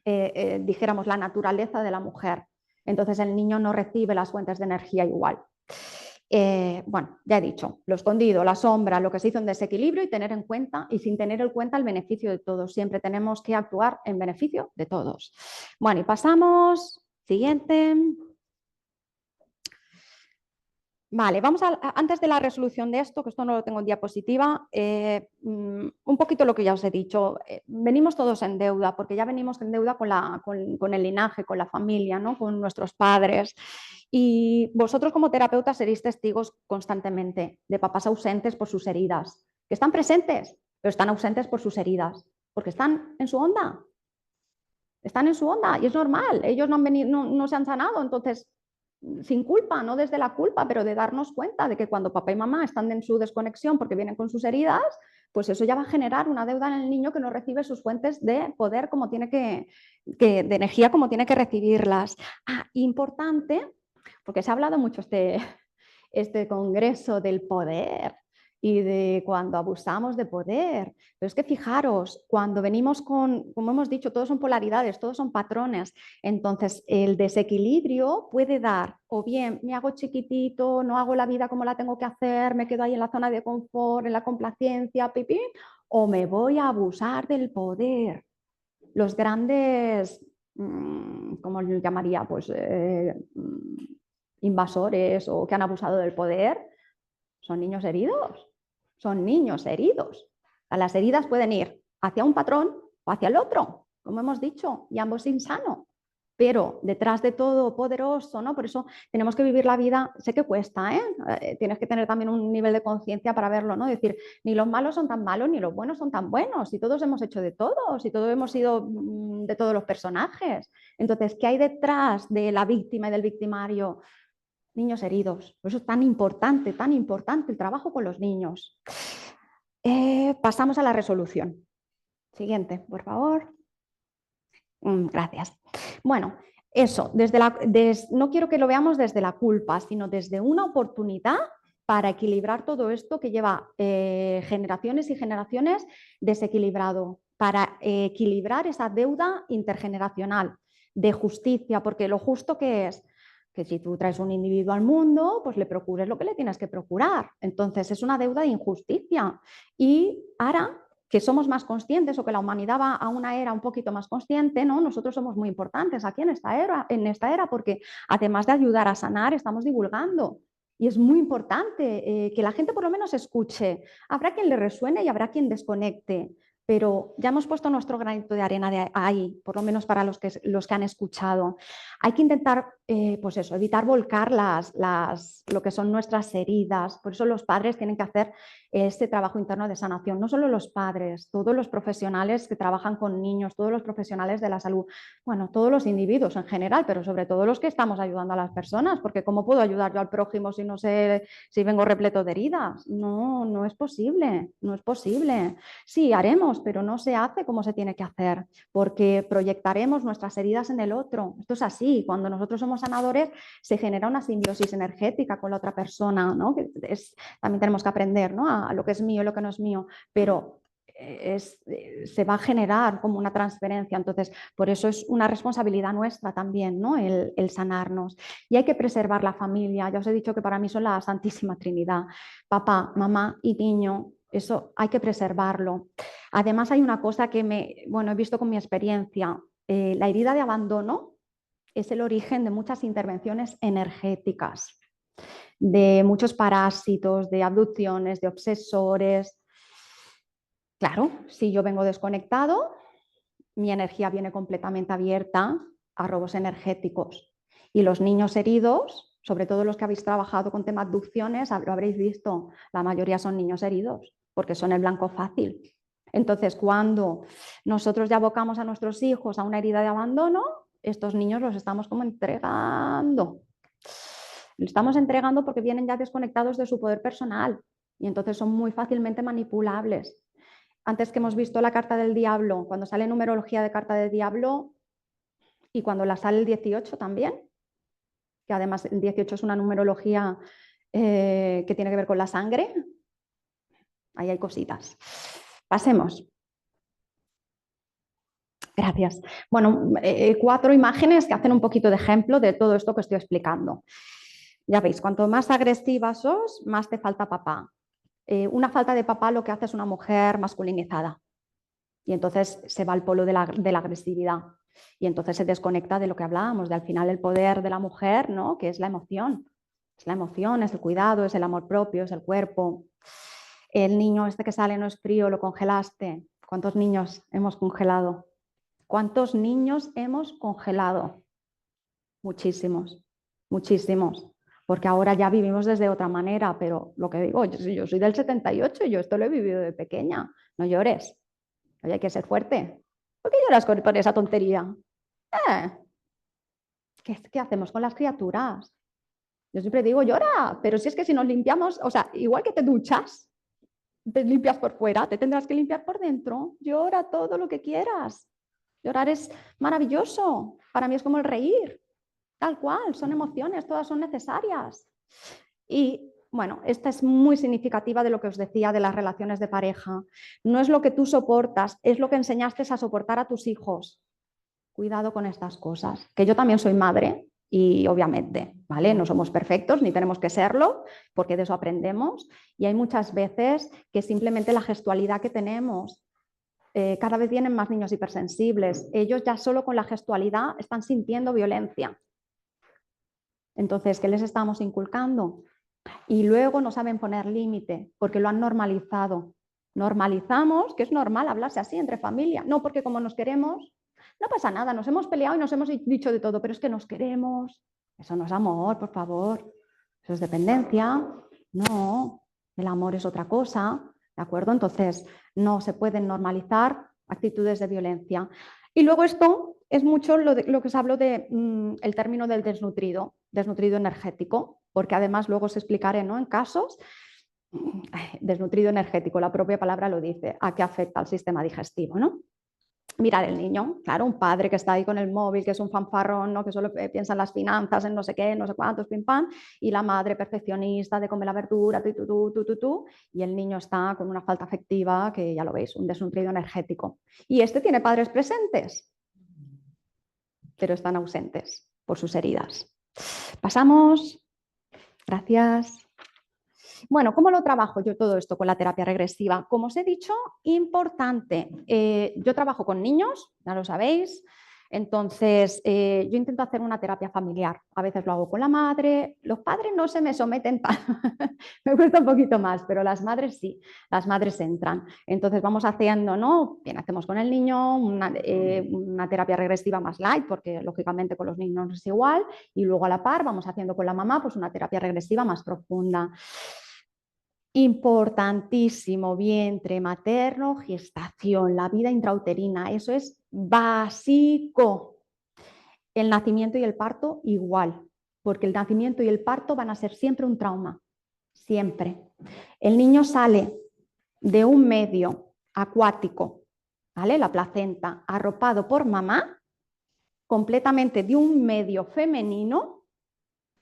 dijéramos, la naturaleza de la mujer. Entonces el niño no recibe las fuentes de energía igual. Bueno, ya he dicho, lo escondido, la sombra, lo que se hizo en desequilibrio y tener en cuenta, y sin tener en cuenta el beneficio de todos. Siempre tenemos que actuar en beneficio de todos. Bueno, y pasamos, siguiente. Vale, antes de la resolución de esto, que esto no lo tengo en diapositiva, un poquito lo que ya os he dicho. Venimos todos en deuda, porque ya venimos en deuda con el linaje, con la familia, ¿no? Con nuestros padres. Y vosotros como terapeutas seréis testigos constantemente de papás ausentes por sus heridas, que están presentes, pero están ausentes por sus heridas, porque están en su onda. Están en su onda y es normal. Ellos no, no se han sanado, entonces sin culpa, no desde la culpa, pero de darnos cuenta de que cuando papá y mamá están en su desconexión porque vienen con sus heridas, pues eso ya va a generar una deuda en el niño que no recibe sus fuentes de poder como tiene de energía como tiene que recibirlas. Importante, porque se ha hablado mucho este congreso del poder y de cuando abusamos de poder. Pero es que fijaros, cuando venimos como hemos dicho, todos son polaridades, todos son patrones. Entonces, el desequilibrio puede dar, o bien me hago chiquitito, no hago la vida como la tengo que hacer, me quedo ahí en la zona de confort, en la complacencia, pipí, o me voy a abusar del poder. Los grandes, ¿cómo les llamaría? Pues invasores o que han abusado del poder, son niños heridos. Son niños heridos. Las heridas pueden ir hacia un patrón o hacia el otro, como hemos dicho, y ambos insano. Pero detrás de todo poderoso, ¿no? Por eso tenemos que vivir la vida, sé que cuesta, ¿eh? Tienes que tener también un nivel de conciencia para verlo, ¿no? Decir, ni los malos son tan malos, ni los buenos son tan buenos, y todos hemos hecho de todos, y todos hemos sido de todos los personajes. Entonces, ¿qué hay detrás de la víctima y del victimario? Niños heridos. Por eso es tan importante el trabajo con los niños. Pasamos a la resolución. Siguiente, por favor. Gracias. Bueno, eso, no quiero que lo veamos desde la culpa, sino desde una oportunidad para equilibrar todo esto que lleva generaciones y generaciones desequilibrado, para equilibrar esa deuda intergeneracional de justicia, porque lo justo que es que si tú traes un individuo al mundo, pues le procures lo que le tienes que procurar. Entonces es una deuda de injusticia. Y ahora que somos más conscientes o que la humanidad va a una era un poquito más consciente, ¿no? Nosotros somos muy importantes aquí en esta era porque además de ayudar a sanar, estamos divulgando. Y es muy importante que la gente por lo menos escuche. Habrá quien le resuene y habrá quien desconecte, pero ya hemos puesto nuestro granito de arena de ahí, por lo menos para los que han escuchado. Hay que intentar, pues eso, evitar volcar lo que son nuestras heridas. Por eso los padres tienen que hacer este trabajo interno de sanación. No solo los padres, todos los profesionales que trabajan con niños, todos los profesionales de la salud, bueno, todos los individuos en general, pero sobre todo los que estamos ayudando a las personas, porque ¿cómo puedo ayudar yo al prójimo si no sé si vengo repleto de heridas? No, no es posible, no es posible. Sí, haremos, pero no se hace como se tiene que hacer, porque proyectaremos nuestras heridas en el otro. Esto es así, cuando nosotros somos sanadores se genera una simbiosis energética con la otra persona, ¿no? También tenemos que aprender, ¿no? A lo que es mío y lo que no es mío, pero se va a generar como una transferencia. Entonces, por eso es una responsabilidad nuestra también, ¿no? El sanarnos. Y hay que preservar la familia. Ya os he dicho que para mí son la Santísima Trinidad. Papá, mamá y niño. Eso hay que preservarlo. Además, hay una cosa que he visto con mi experiencia. La herida de abandono es el origen de muchas intervenciones energéticas, de muchos parásitos, de abducciones, de obsesores. Claro, si yo vengo desconectado, mi energía viene completamente abierta a robos energéticos. Y los niños heridos, sobre todo los que habéis trabajado con temas de abducciones, lo habréis visto, la mayoría son niños heridos, porque son el blanco fácil. Entonces, cuando nosotros ya abocamos a nuestros hijos a una herida de abandono, estos niños los estamos como entregando. Los estamos entregando porque vienen ya desconectados de su poder personal y entonces son muy fácilmente manipulables. Antes que hemos visto la carta del diablo, cuando sale numerología de carta del diablo y cuando la sale el 18 también, que además el 18 es una numerología que tiene que ver con la sangre, ahí hay cositas. Pasemos. Gracias. Bueno, 4 imágenes que hacen un poquito de ejemplo de todo esto que estoy explicando. Ya veis, cuanto más agresiva sos, más te falta papá. Una falta de papá lo que hace es una mujer masculinizada. Y entonces se va al polo de la agresividad. Y entonces se desconecta de lo que hablábamos, de al final el poder de la mujer, ¿no? Que es la emoción. Es la emoción, es el cuidado, es el amor propio, es el cuerpo. El niño este que sale no es frío, lo congelaste. ¿Cuántos niños hemos congelado? ¿Cuántos niños hemos congelado? Muchísimos, muchísimos. Porque ahora ya vivimos desde otra manera, pero lo que digo, yo soy del 78 y yo esto lo he vivido de pequeña. No llores. Oye, hay que ser fuerte. ¿Por qué lloras por esa tontería? Eh, ¿Qué hacemos con las criaturas? Yo siempre digo, llora, pero si es que si nos limpiamos, o sea, igual que te duchas, te limpias por fuera, te tendrás que limpiar por dentro. Llora todo lo que quieras. Llorar es maravilloso. Para mí es como el reír. Tal cual, son emociones, todas son necesarias. Y bueno, esta es muy significativa de lo que os decía de las relaciones de pareja. No es lo que tú soportas, es lo que enseñaste a soportar a tus hijos. Cuidado con estas cosas, que yo también soy madre y obviamente, ¿vale? No somos perfectos ni tenemos que serlo, porque de eso aprendemos. Y hay muchas veces que simplemente la gestualidad que tenemos, cada vez vienen más niños hipersensibles. Ellos ya solo con la gestualidad están sintiendo violencia. Entonces, ¿qué les estamos inculcando? Y luego no saben poner límite porque lo han normalizado. Normalizamos que es normal hablarse así entre familia. No, porque como nos queremos, no pasa nada, nos hemos peleado y nos hemos dicho de todo, pero es que nos queremos. Eso no es amor, por favor. Eso es dependencia. No, el amor es otra cosa, ¿de acuerdo? Entonces, no se pueden normalizar actitudes de violencia. Y luego esto es mucho lo que os hablo de el término del desnutrido energético, porque además luego os explicaré, ¿no? En casos, desnutrido energético, la propia palabra lo dice, a qué afecta al sistema digestivo, ¿no? Mirar el niño, claro, un padre que está ahí con el móvil, que es un fanfarrón, ¿no? Que solo piensa en las finanzas, en no sé qué, no sé cuántos, pim pam, y la madre perfeccionista de comer la verdura, y el niño está con una falta afectiva, que ya lo veis, un desnutrido energético. Y este tiene padres presentes, pero están ausentes por sus heridas. Pasamos. Gracias. Bueno, ¿cómo lo trabajo yo todo esto con la terapia regresiva? Como os he dicho, importante. Yo trabajo con niños, ya lo sabéis. Entonces, yo intento hacer una terapia familiar. A veces lo hago con la madre. Los padres no se me someten me cuesta un poquito más, pero las madres sí, las madres entran. Entonces vamos haciendo, ¿no? Bien, hacemos con el niño una terapia regresiva más light, porque lógicamente con los niños no es igual, y luego a la par vamos haciendo con la mamá pues una terapia regresiva más profunda. Importantísimo, vientre materno, gestación, la vida intrauterina, eso es básico. El nacimiento y el parto igual, porque el nacimiento y el parto van a ser siempre un trauma, siempre. El niño sale de un medio acuático, ¿vale? La placenta, arropado por mamá, completamente de un medio femenino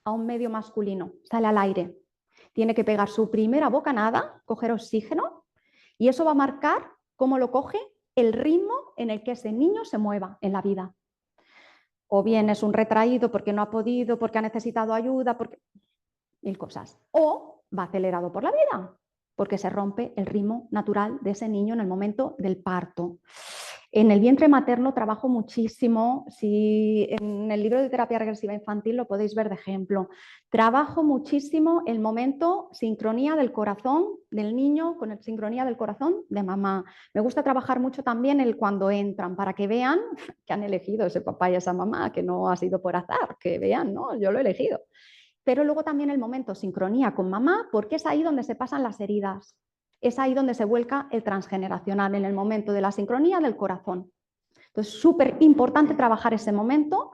a un medio masculino, sale al aire. Tiene que pegar su primera bocanada, coger oxígeno, y eso va a marcar cómo lo coge el ritmo en el que ese niño se mueva en la vida. O bien es un retraído porque no ha podido, porque ha necesitado ayuda, porque mil cosas. O va acelerado por la vida, porque se rompe el ritmo natural de ese niño en el momento del parto. En el vientre materno trabajo muchísimo, si en el libro de terapia regresiva infantil lo podéis ver de ejemplo. Trabajo muchísimo el momento sincronía del corazón del niño con el sincronía del corazón de mamá. Me gusta trabajar mucho también el cuando entran, para que vean que han elegido ese papá y esa mamá, que no ha sido por azar, que vean, no, yo lo he elegido. Pero luego también el momento sincronía con mamá, porque es ahí donde se pasan las heridas. Es ahí donde se vuelca el transgeneracional, en el momento de la sincronía del corazón. Entonces, súper importante trabajar ese momento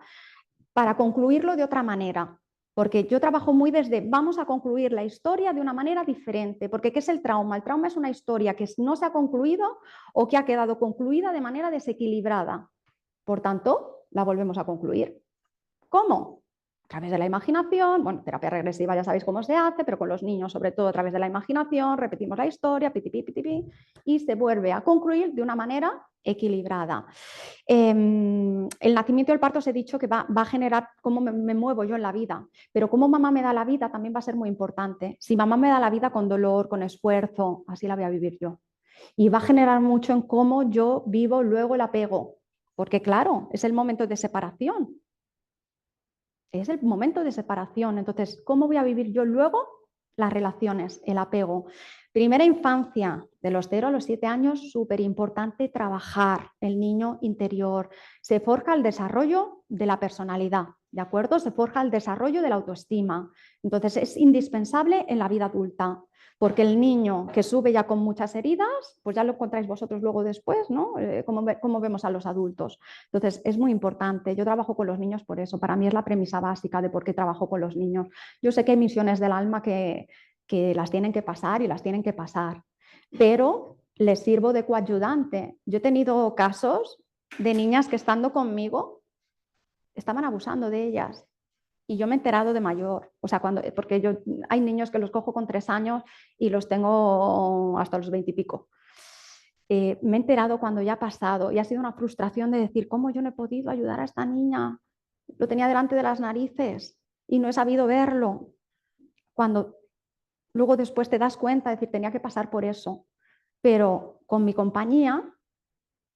para concluirlo de otra manera. Porque yo trabajo muy desde vamos a concluir la historia de una manera diferente. Porque ¿qué es el trauma? El trauma es una historia que no se ha concluido o que ha quedado concluida de manera desequilibrada. Por tanto, la volvemos a concluir. ¿Cómo? través de la imaginación. Bueno, terapia regresiva ya sabéis cómo se hace, pero con los niños sobre todo a través de la imaginación, repetimos la historia, pitipi, pitipi, y se vuelve a concluir de una manera equilibrada. El nacimiento y el parto os he dicho que va a generar cómo me muevo yo en la vida, pero cómo mamá me da la vida también va a ser muy importante. Si mamá me da la vida con dolor, con esfuerzo, así la voy a vivir yo. Y va a generar mucho en cómo yo vivo luego el apego, porque claro, es el momento de separación. Es el momento de separación. Entonces, ¿cómo voy a vivir yo luego las relaciones, el apego? Primera infancia, de los 0 a los 7 años, súper importante trabajar el niño interior. Se forja el desarrollo de la personalidad, ¿de acuerdo? Se forja el desarrollo de la autoestima. Entonces, es indispensable en la vida adulta. Porque el niño que sube ya con muchas heridas, pues ya lo encontráis vosotros luego después, ¿no? Cómo vemos a los adultos. Entonces, es muy importante. Yo trabajo con los niños por eso. Para mí es la premisa básica de por qué trabajo con los niños. Yo sé que hay misiones del alma que las tienen que pasar y las tienen que pasar, pero les sirvo de coayudante. Yo he tenido casos de niñas que estando conmigo estaban abusando de ellas. Y yo me he enterado de mayor, o sea, porque hay niños que los cojo con 3 años y los tengo hasta los 20 y pico. Me he enterado cuando ya ha pasado y ha sido una frustración de decir, ¿cómo yo no he podido ayudar a esta niña? Lo tenía delante de las narices y no he sabido verlo. Cuando luego después te das cuenta, de decir, tenía que pasar por eso. Pero con mi compañía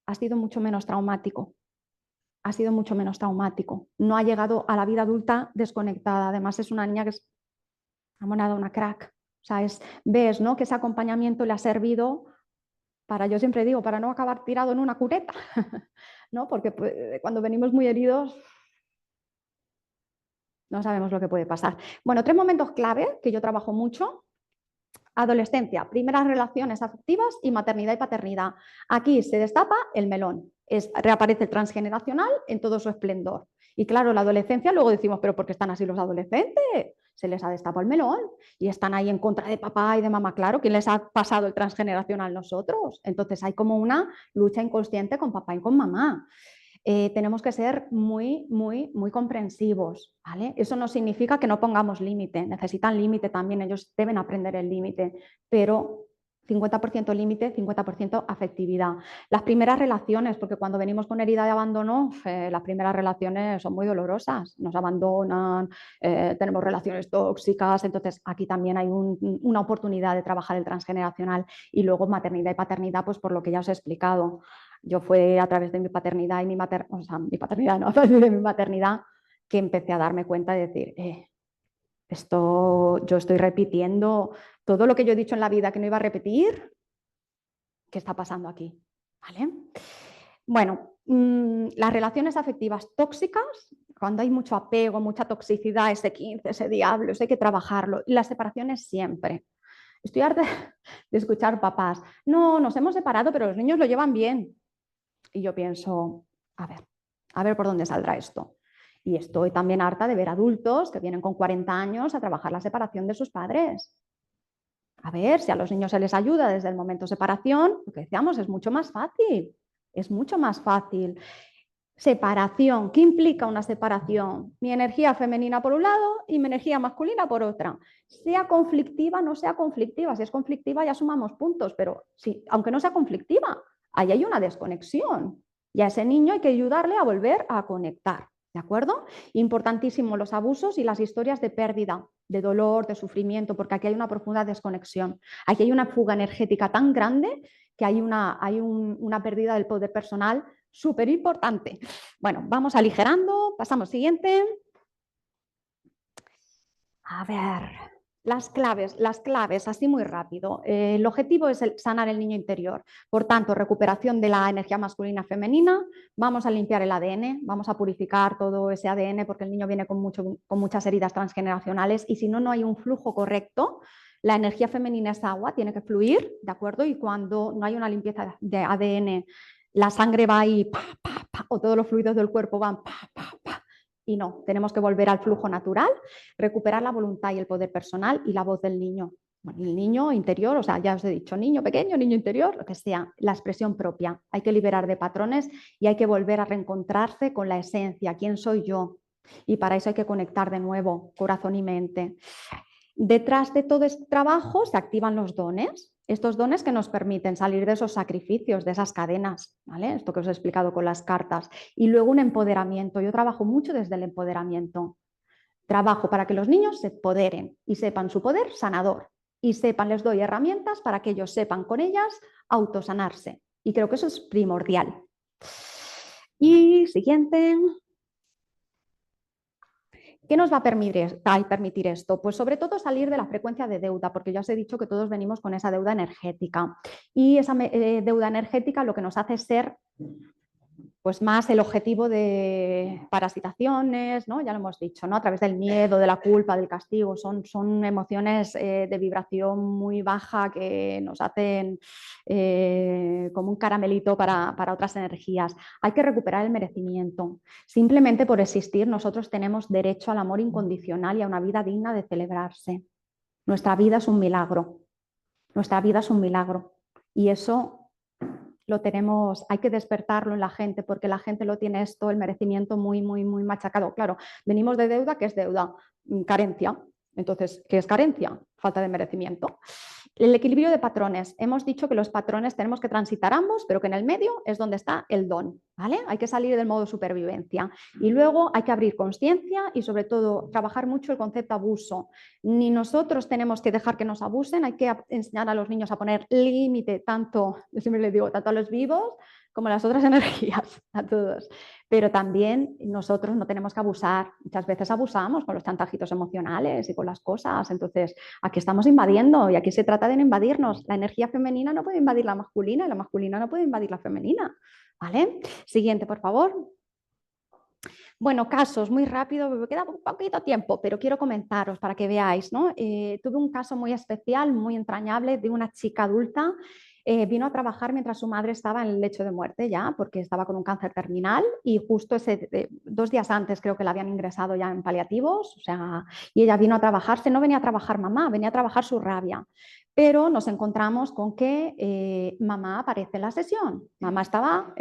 ha sido mucho menos traumático. Ha sido mucho menos traumático. No ha llegado a la vida adulta desconectada. Además, es una niña que es una crack. O sea, ves, ¿no? Que ese acompañamiento le ha servido para, yo siempre digo, para no acabar tirado en una cuneta, ¿no? Porque pues, cuando venimos muy heridos, no sabemos lo que puede pasar. Bueno, 3 momentos clave que yo trabajo mucho. Adolescencia, primeras relaciones afectivas y maternidad y paternidad. Aquí se destapa el melón. Reaparece el transgeneracional en todo su esplendor. Y claro, la adolescencia, luego decimos, pero ¿por qué están así los adolescentes? Se les ha destapado el melón y están ahí en contra de papá y de mamá, claro. ¿Quién les ha pasado el transgeneracional? Nosotros. Entonces hay como una lucha inconsciente con papá y con mamá. Tenemos que ser muy, muy, muy comprensivos, ¿vale? Eso no significa que no pongamos límite, necesitan límite también, ellos deben aprender el límite, pero 50% límite, 50% afectividad. Las primeras relaciones, porque cuando venimos con herida de abandono, las primeras relaciones son muy dolorosas, nos abandonan, tenemos relaciones tóxicas, entonces aquí también hay una oportunidad de trabajar el transgeneracional y luego maternidad y paternidad, pues por lo que ya os he explicado. Yo fue a través de mi paternidad y mi paternidad no, a través de mi maternidad que empecé a darme cuenta de decir, yo estoy repitiendo todo lo que yo he dicho en la vida que no iba a repetir, ¿qué está pasando aquí? ¿Vale? Bueno, las relaciones afectivas tóxicas, cuando hay mucho apego, mucha toxicidad, ese 15, ese diablo, eso hay que trabajarlo. Y las separaciones siempre. Estoy harta de escuchar papás, no, nos hemos separado, pero los niños lo llevan bien. Y yo pienso, a ver por dónde saldrá esto. Y estoy también harta de ver adultos que vienen con 40 años a trabajar la separación de sus padres. A ver, si a los niños se les ayuda desde el momento de separación, lo que decíamos, es mucho más fácil. Es mucho más fácil. Separación, ¿qué implica una separación? Mi energía femenina por un lado y mi energía masculina por otra. Sea conflictiva, no sea conflictiva. Si es conflictiva ya sumamos puntos, pero sí, aunque no sea conflictiva, ahí hay una desconexión. Y a ese niño hay que ayudarle a volver a conectar. ¿De acuerdo? Importantísimo los abusos y las historias de pérdida, de dolor, de sufrimiento, porque aquí hay una profunda desconexión. Aquí hay una fuga energética tan grande que hay una pérdida del poder personal súper importante. Bueno, vamos aligerando, pasamos siguiente. A ver, las claves, así muy rápido. El objetivo es sanar el niño interior. Por tanto, recuperación de la energía masculina femenina. Vamos a limpiar el ADN, vamos a purificar todo ese ADN porque el niño viene con muchas heridas transgeneracionales y si no, no hay un flujo correcto. La energía femenina es agua, tiene que fluir, ¿de acuerdo? Y cuando no hay una limpieza de ADN, la sangre va ahí, o todos los fluidos del cuerpo van, y no, tenemos que volver al flujo natural, recuperar la voluntad y el poder personal y la voz del niño. Bueno, el niño interior, o sea, ya os he dicho, niño pequeño, niño interior, lo que sea, la expresión propia. Hay que liberar de patrones y hay que volver a reencontrarse con la esencia, quién soy yo. Y para eso hay que conectar de nuevo corazón y mente. Detrás de todo este trabajo se activan los dones, estos dones que nos permiten salir de esos sacrificios, de esas cadenas, ¿vale? Esto que os he explicado con las cartas. Y luego un empoderamiento. Yo trabajo mucho desde el empoderamiento. Trabajo para que los niños se empoderen y sepan su poder sanador. Y sepan, les doy herramientas para que ellos sepan con ellas autosanarse. Y creo que eso es primordial. Y siguiente. ¿Qué nos va a permitir esto? Pues sobre todo salir de la frecuencia de deuda, porque ya os he dicho que todos venimos con esa deuda energética. Y esa deuda energética lo que nos hace es ser pues más el objetivo de parasitaciones, ¿no? Ya lo hemos dicho, ¿no? A través del miedo, de la culpa, del castigo, son emociones de vibración muy baja que nos hacen como un caramelito para otras energías. Hay que recuperar el merecimiento. Simplemente por existir nosotros tenemos derecho al amor incondicional y a una vida digna de celebrarse. Nuestra vida es un milagro. Nuestra vida es un milagro. Y eso lo tenemos, hay que despertarlo en la gente porque la gente lo tiene esto, el merecimiento muy, muy, muy machacado. Claro, venimos de deuda, ¿qué es deuda? Carencia. Entonces, ¿qué es carencia? Falta de merecimiento. El equilibrio de patrones. Hemos dicho que los patrones tenemos que transitar ambos, pero que en el medio es donde está el don, ¿vale? Hay que salir del modo supervivencia. Y luego hay que abrir conciencia y sobre todo trabajar mucho el concepto abuso. Ni nosotros tenemos que dejar que nos abusen, hay que enseñar a los niños a poner límite, tanto, yo siempre les digo, tanto a los vivos como a las otras energías, a todos. Pero también nosotros no tenemos que abusar. Muchas veces abusamos con los chantajitos emocionales y con las cosas. Entonces, aquí estamos invadiendo y aquí se trata de no invadirnos. La energía femenina no puede invadir la masculina y la masculina no puede invadir la femenina. ¿Vale? Siguiente, por favor. Bueno, casos, muy rápido, me queda un poquito tiempo, pero quiero comentaros para que veáis, ¿no? Tuve un caso muy especial, muy entrañable, de una chica adulta. Vino a trabajar mientras su madre estaba en el lecho de muerte ya, porque estaba con un cáncer terminal y justo 2 días antes creo que la habían ingresado ya en paliativos, o sea, y ella vino a trabajarse, no venía a trabajar mamá, venía a trabajar su rabia. Pero nos encontramos con que mamá aparece en la sesión. Mamá estaba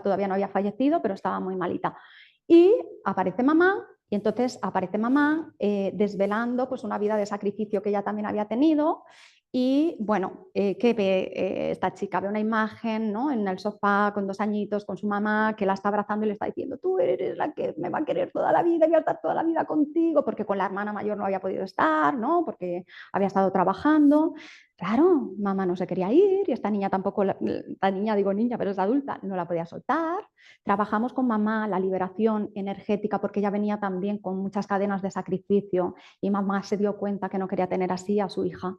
todavía no había fallecido, pero estaba muy malita. Y aparece mamá, y entonces aparece mamá desvelando pues, una vida de sacrificio que ella también había tenido. Y bueno, ¿qué ve esta chica? Ve una imagen, ¿no? En el sofá con 2 añitos, con su mamá, que la está abrazando y le está diciendo, tú eres la que me va a querer toda la vida, voy a estar toda la vida contigo, porque con la hermana mayor no había podido estar, ¿no? Porque había estado trabajando. Claro, mamá no se quería ir y esta niña tampoco, esta niña, digo niña, pero es adulta, no la podía soltar. Trabajamos con mamá la liberación energética porque ella venía también con muchas cadenas de sacrificio y mamá se dio cuenta que no quería tener así a su hija.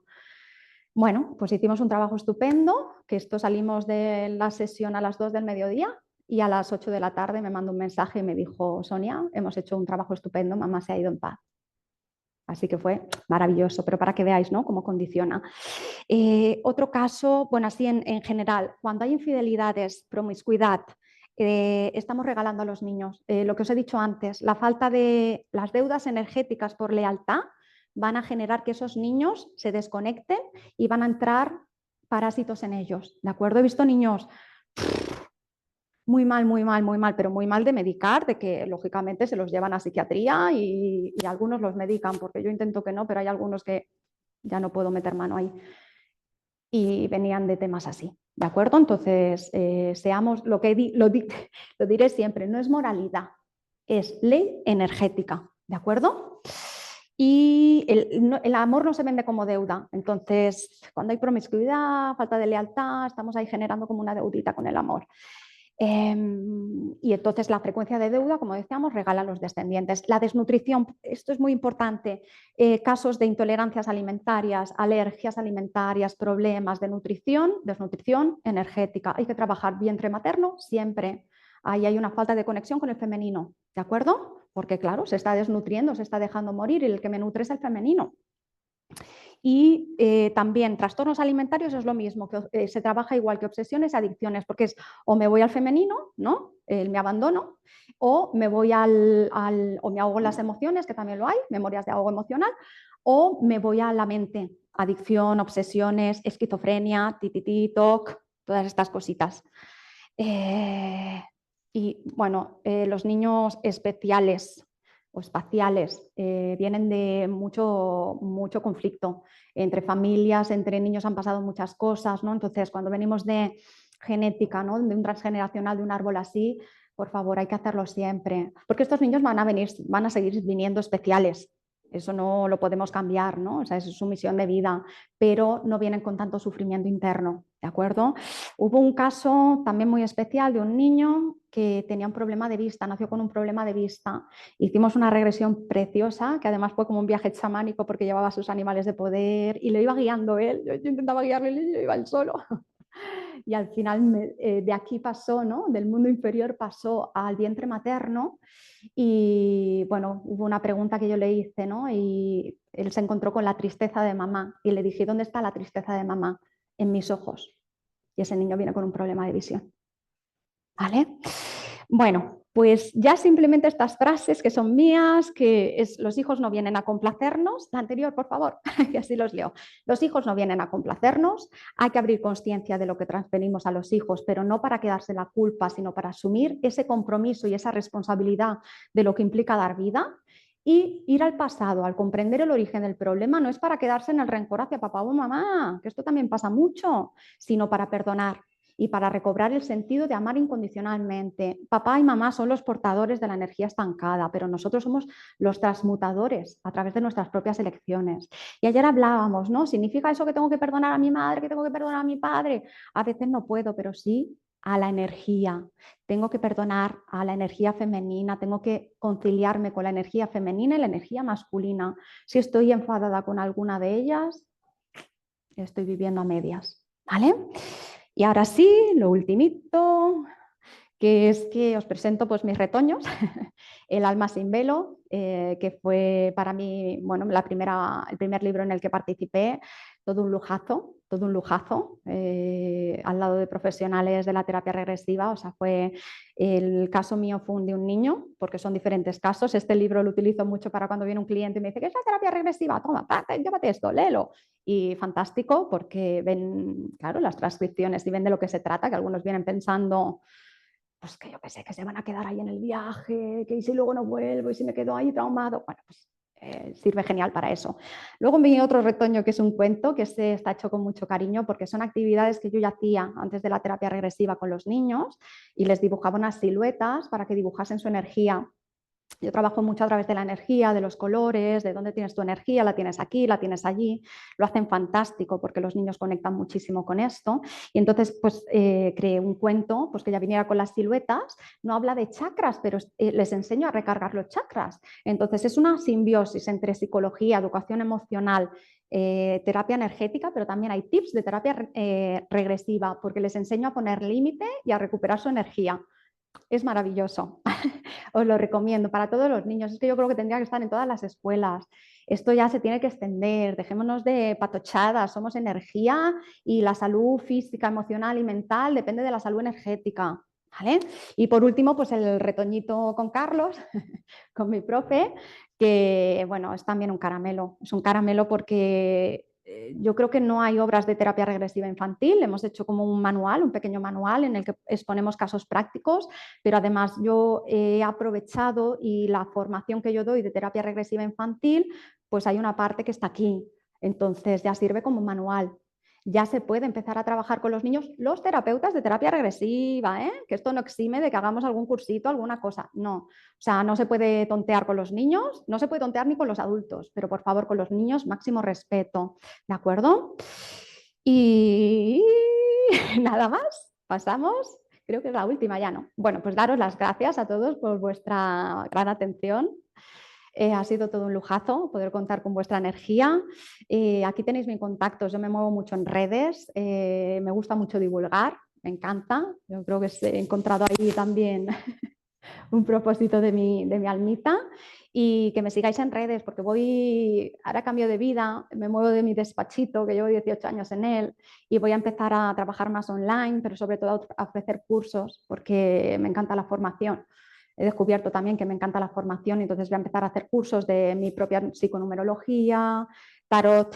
Bueno, pues hicimos un trabajo estupendo, que esto salimos de la sesión a las 2 del mediodía y a las 8 de la tarde me mandó un mensaje y me dijo, Sonia, hemos hecho un trabajo estupendo, mamá se ha ido en paz. Así que fue maravilloso, pero para que veáis, ¿no?, cómo condiciona. Otro caso, bueno, así en general, cuando hay infidelidades, promiscuidad, estamos regalando a los niños. Lo que os he dicho antes, la falta de las deudas energéticas por lealtad van a generar que esos niños se desconecten y van a entrar parásitos en ellos. ¿De acuerdo? He visto niños muy mal, muy mal, muy mal, pero muy mal de medicar, de que lógicamente se los llevan a psiquiatría y algunos los medican, porque yo intento que no, pero hay algunos que ya no puedo meter mano ahí. Y venían de temas así, ¿de acuerdo? Entonces, seamos, lo diré siempre, no es moralidad, es ley energética, ¿de acuerdo? Y el amor no se vende como deuda, entonces cuando hay promiscuidad, falta de lealtad, estamos ahí generando como una deudita con el amor. Y entonces la frecuencia de deuda, como decíamos, regala a los descendientes. La desnutrición, esto es muy importante. Casos de intolerancias alimentarias, alergias alimentarias, problemas de nutrición, desnutrición energética. Hay que trabajar vientre materno siempre. Ahí hay una falta de conexión con el femenino, ¿de acuerdo? Porque claro, se está desnutriendo, se está dejando morir y el que me nutre es el femenino. Y también trastornos alimentarios es lo mismo, que se trabaja igual que obsesiones y adicciones, porque es o me voy al femenino, ¿no? Me abandono, o me voy o me ahogo en las emociones, que también lo hay, memorias de ahogo emocional, o me voy a la mente, adicción, obsesiones, esquizofrenia, tititi, TOC, todas estas cositas. Y bueno, los niños especiales, o espaciales, vienen de mucho conflicto entre familias, entre niños han pasado muchas cosas, ¿no? Entonces, cuando venimos de genética, ¿no? De un transgeneracional, de un árbol así, por favor, hay que hacerlo siempre, porque estos niños van a seguir viniendo especiales. Eso no lo podemos cambiar, ¿no? O sea, esa es su misión de vida, pero no vienen con tanto sufrimiento interno, ¿de acuerdo? Hubo un caso también muy especial de un niño que tenía un problema de vista, nació con un problema de vista. Hicimos una regresión preciosa, que además fue como un viaje chamánico porque llevaba a sus animales de poder y lo iba guiando él. Yo intentaba guiarle y yo iba él solo. Y al final de aquí pasó, ¿no? Del mundo inferior pasó al vientre materno y bueno, hubo una pregunta que yo le hice, ¿no? Y él se encontró con la tristeza de mamá y le dije, ¿dónde está la tristeza de mamá? En mis ojos. Y ese niño viene con un problema de visión. ¿Vale? Bueno, pues ya simplemente estas frases que son mías, que es los hijos no vienen a complacernos, la anterior, por favor, que así los leo. Los hijos no vienen a complacernos, hay que abrir conciencia de lo que transferimos a los hijos, pero no para quedarse la culpa, sino para asumir ese compromiso y esa responsabilidad de lo que implica dar vida. Y ir al pasado, al comprender el origen del problema, no es para quedarse en el rencor hacia papá o mamá, que esto también pasa mucho, sino para perdonar y para recobrar el sentido de amar incondicionalmente. Papá y mamá son los portadores de la energía estancada, pero nosotros somos los transmutadores a través de nuestras propias elecciones. Y ayer hablábamos, ¿no? ¿Significa eso que tengo que perdonar a mi madre, que tengo que perdonar a mi padre? A veces no puedo, pero sí a la energía. Tengo que perdonar a la energía femenina, tengo que conciliarme con la energía femenina y la energía masculina. Si estoy enfadada con alguna de ellas, estoy viviendo a medias, ¿vale? Y ahora sí, lo ultimito, que es que os presento pues mis retoños, El alma sin velo, que fue para mí, bueno, el primer libro en el que participé, todo un lujazo, al lado de profesionales de la terapia regresiva, o sea, el caso mío fue un de un niño, porque son diferentes casos, este libro lo utilizo mucho para cuando viene un cliente y me dice, ¿qué es la terapia regresiva? Toma, llévate esto, léelo. Y fantástico porque ven, claro, las transcripciones y ven de lo que se trata, que algunos vienen pensando pues que yo qué sé, que se van a quedar ahí en el viaje, que y si luego no vuelvo y si me quedo ahí traumado, bueno, pues sirve genial para eso. Luego vi otro retoño que es un cuento, que está hecho con mucho cariño porque son actividades que yo ya hacía antes de la terapia regresiva con los niños y les dibujaba unas siluetas para que dibujasen su energía. Yo trabajo mucho a través de la energía, de los colores, de dónde tienes tu energía, la tienes aquí, la tienes allí. Lo hacen fantástico porque los niños conectan muchísimo con esto. Y entonces, pues creé un cuento pues, que ya viniera con las siluetas. No habla de chakras, pero les enseño a recargar los chakras. Entonces, es una simbiosis entre psicología, educación emocional, terapia energética, pero también hay tips de terapia regresiva porque les enseño a poner límite y a recuperar su energía. Es maravilloso. Os lo recomiendo para todos los niños. Es que yo creo que tendría que estar en todas las escuelas. Esto ya se tiene que extender. Dejémonos de patochadas. Somos energía y la salud física, emocional y mental depende de la salud energética. ¿Vale? Y por último, pues el retoñito con Carlos, con mi profe, que bueno, es también un caramelo. Es un caramelo porque yo creo que no hay obras de terapia regresiva infantil. Hemos hecho como un manual, un pequeño manual en el que exponemos casos prácticos, pero además yo he aprovechado y la formación que yo doy de terapia regresiva infantil, pues hay una parte que está aquí. Entonces ya sirve como manual. Ya se puede empezar a trabajar con los niños, los terapeutas de terapia regresiva, ¿eh? Que esto no exime de que hagamos algún cursito, alguna cosa. No, o sea, no se puede tontear con los niños, no se puede tontear ni con los adultos, pero por favor con los niños máximo respeto, ¿de acuerdo? Y nada más, pasamos. Creo que es la última, ya no. Bueno, pues daros las gracias a todos por vuestra gran atención. Ha sido todo un lujazo poder contar con vuestra energía. Aquí tenéis mis contactos, yo me muevo mucho en redes, me gusta mucho divulgar, me encanta. Yo creo que he encontrado ahí también un propósito de mi almita y que me sigáis en redes porque ahora cambio de vida, me muevo de mi despachito que llevo 18 años en él y voy a empezar a trabajar más online, pero sobre todo a ofrecer cursos porque me encanta la formación. He descubierto también que me encanta la formación, entonces voy a empezar a hacer cursos de mi propia psiconumerología, tarot,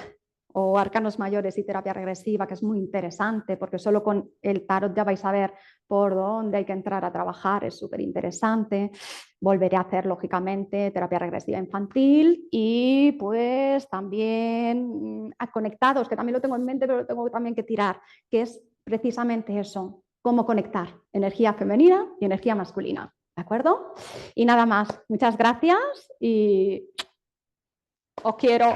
o arcanos mayores y terapia regresiva, que es muy interesante, porque solo con el tarot ya vais a ver por dónde hay que entrar a trabajar, es súper interesante. Volveré a hacer, lógicamente, terapia regresiva infantil y pues también a conectados, que también lo tengo en mente, pero lo tengo también que tirar, que es precisamente eso, cómo conectar energía femenina y energía masculina. ¿De acuerdo? Y nada más. Muchas gracias y os quiero.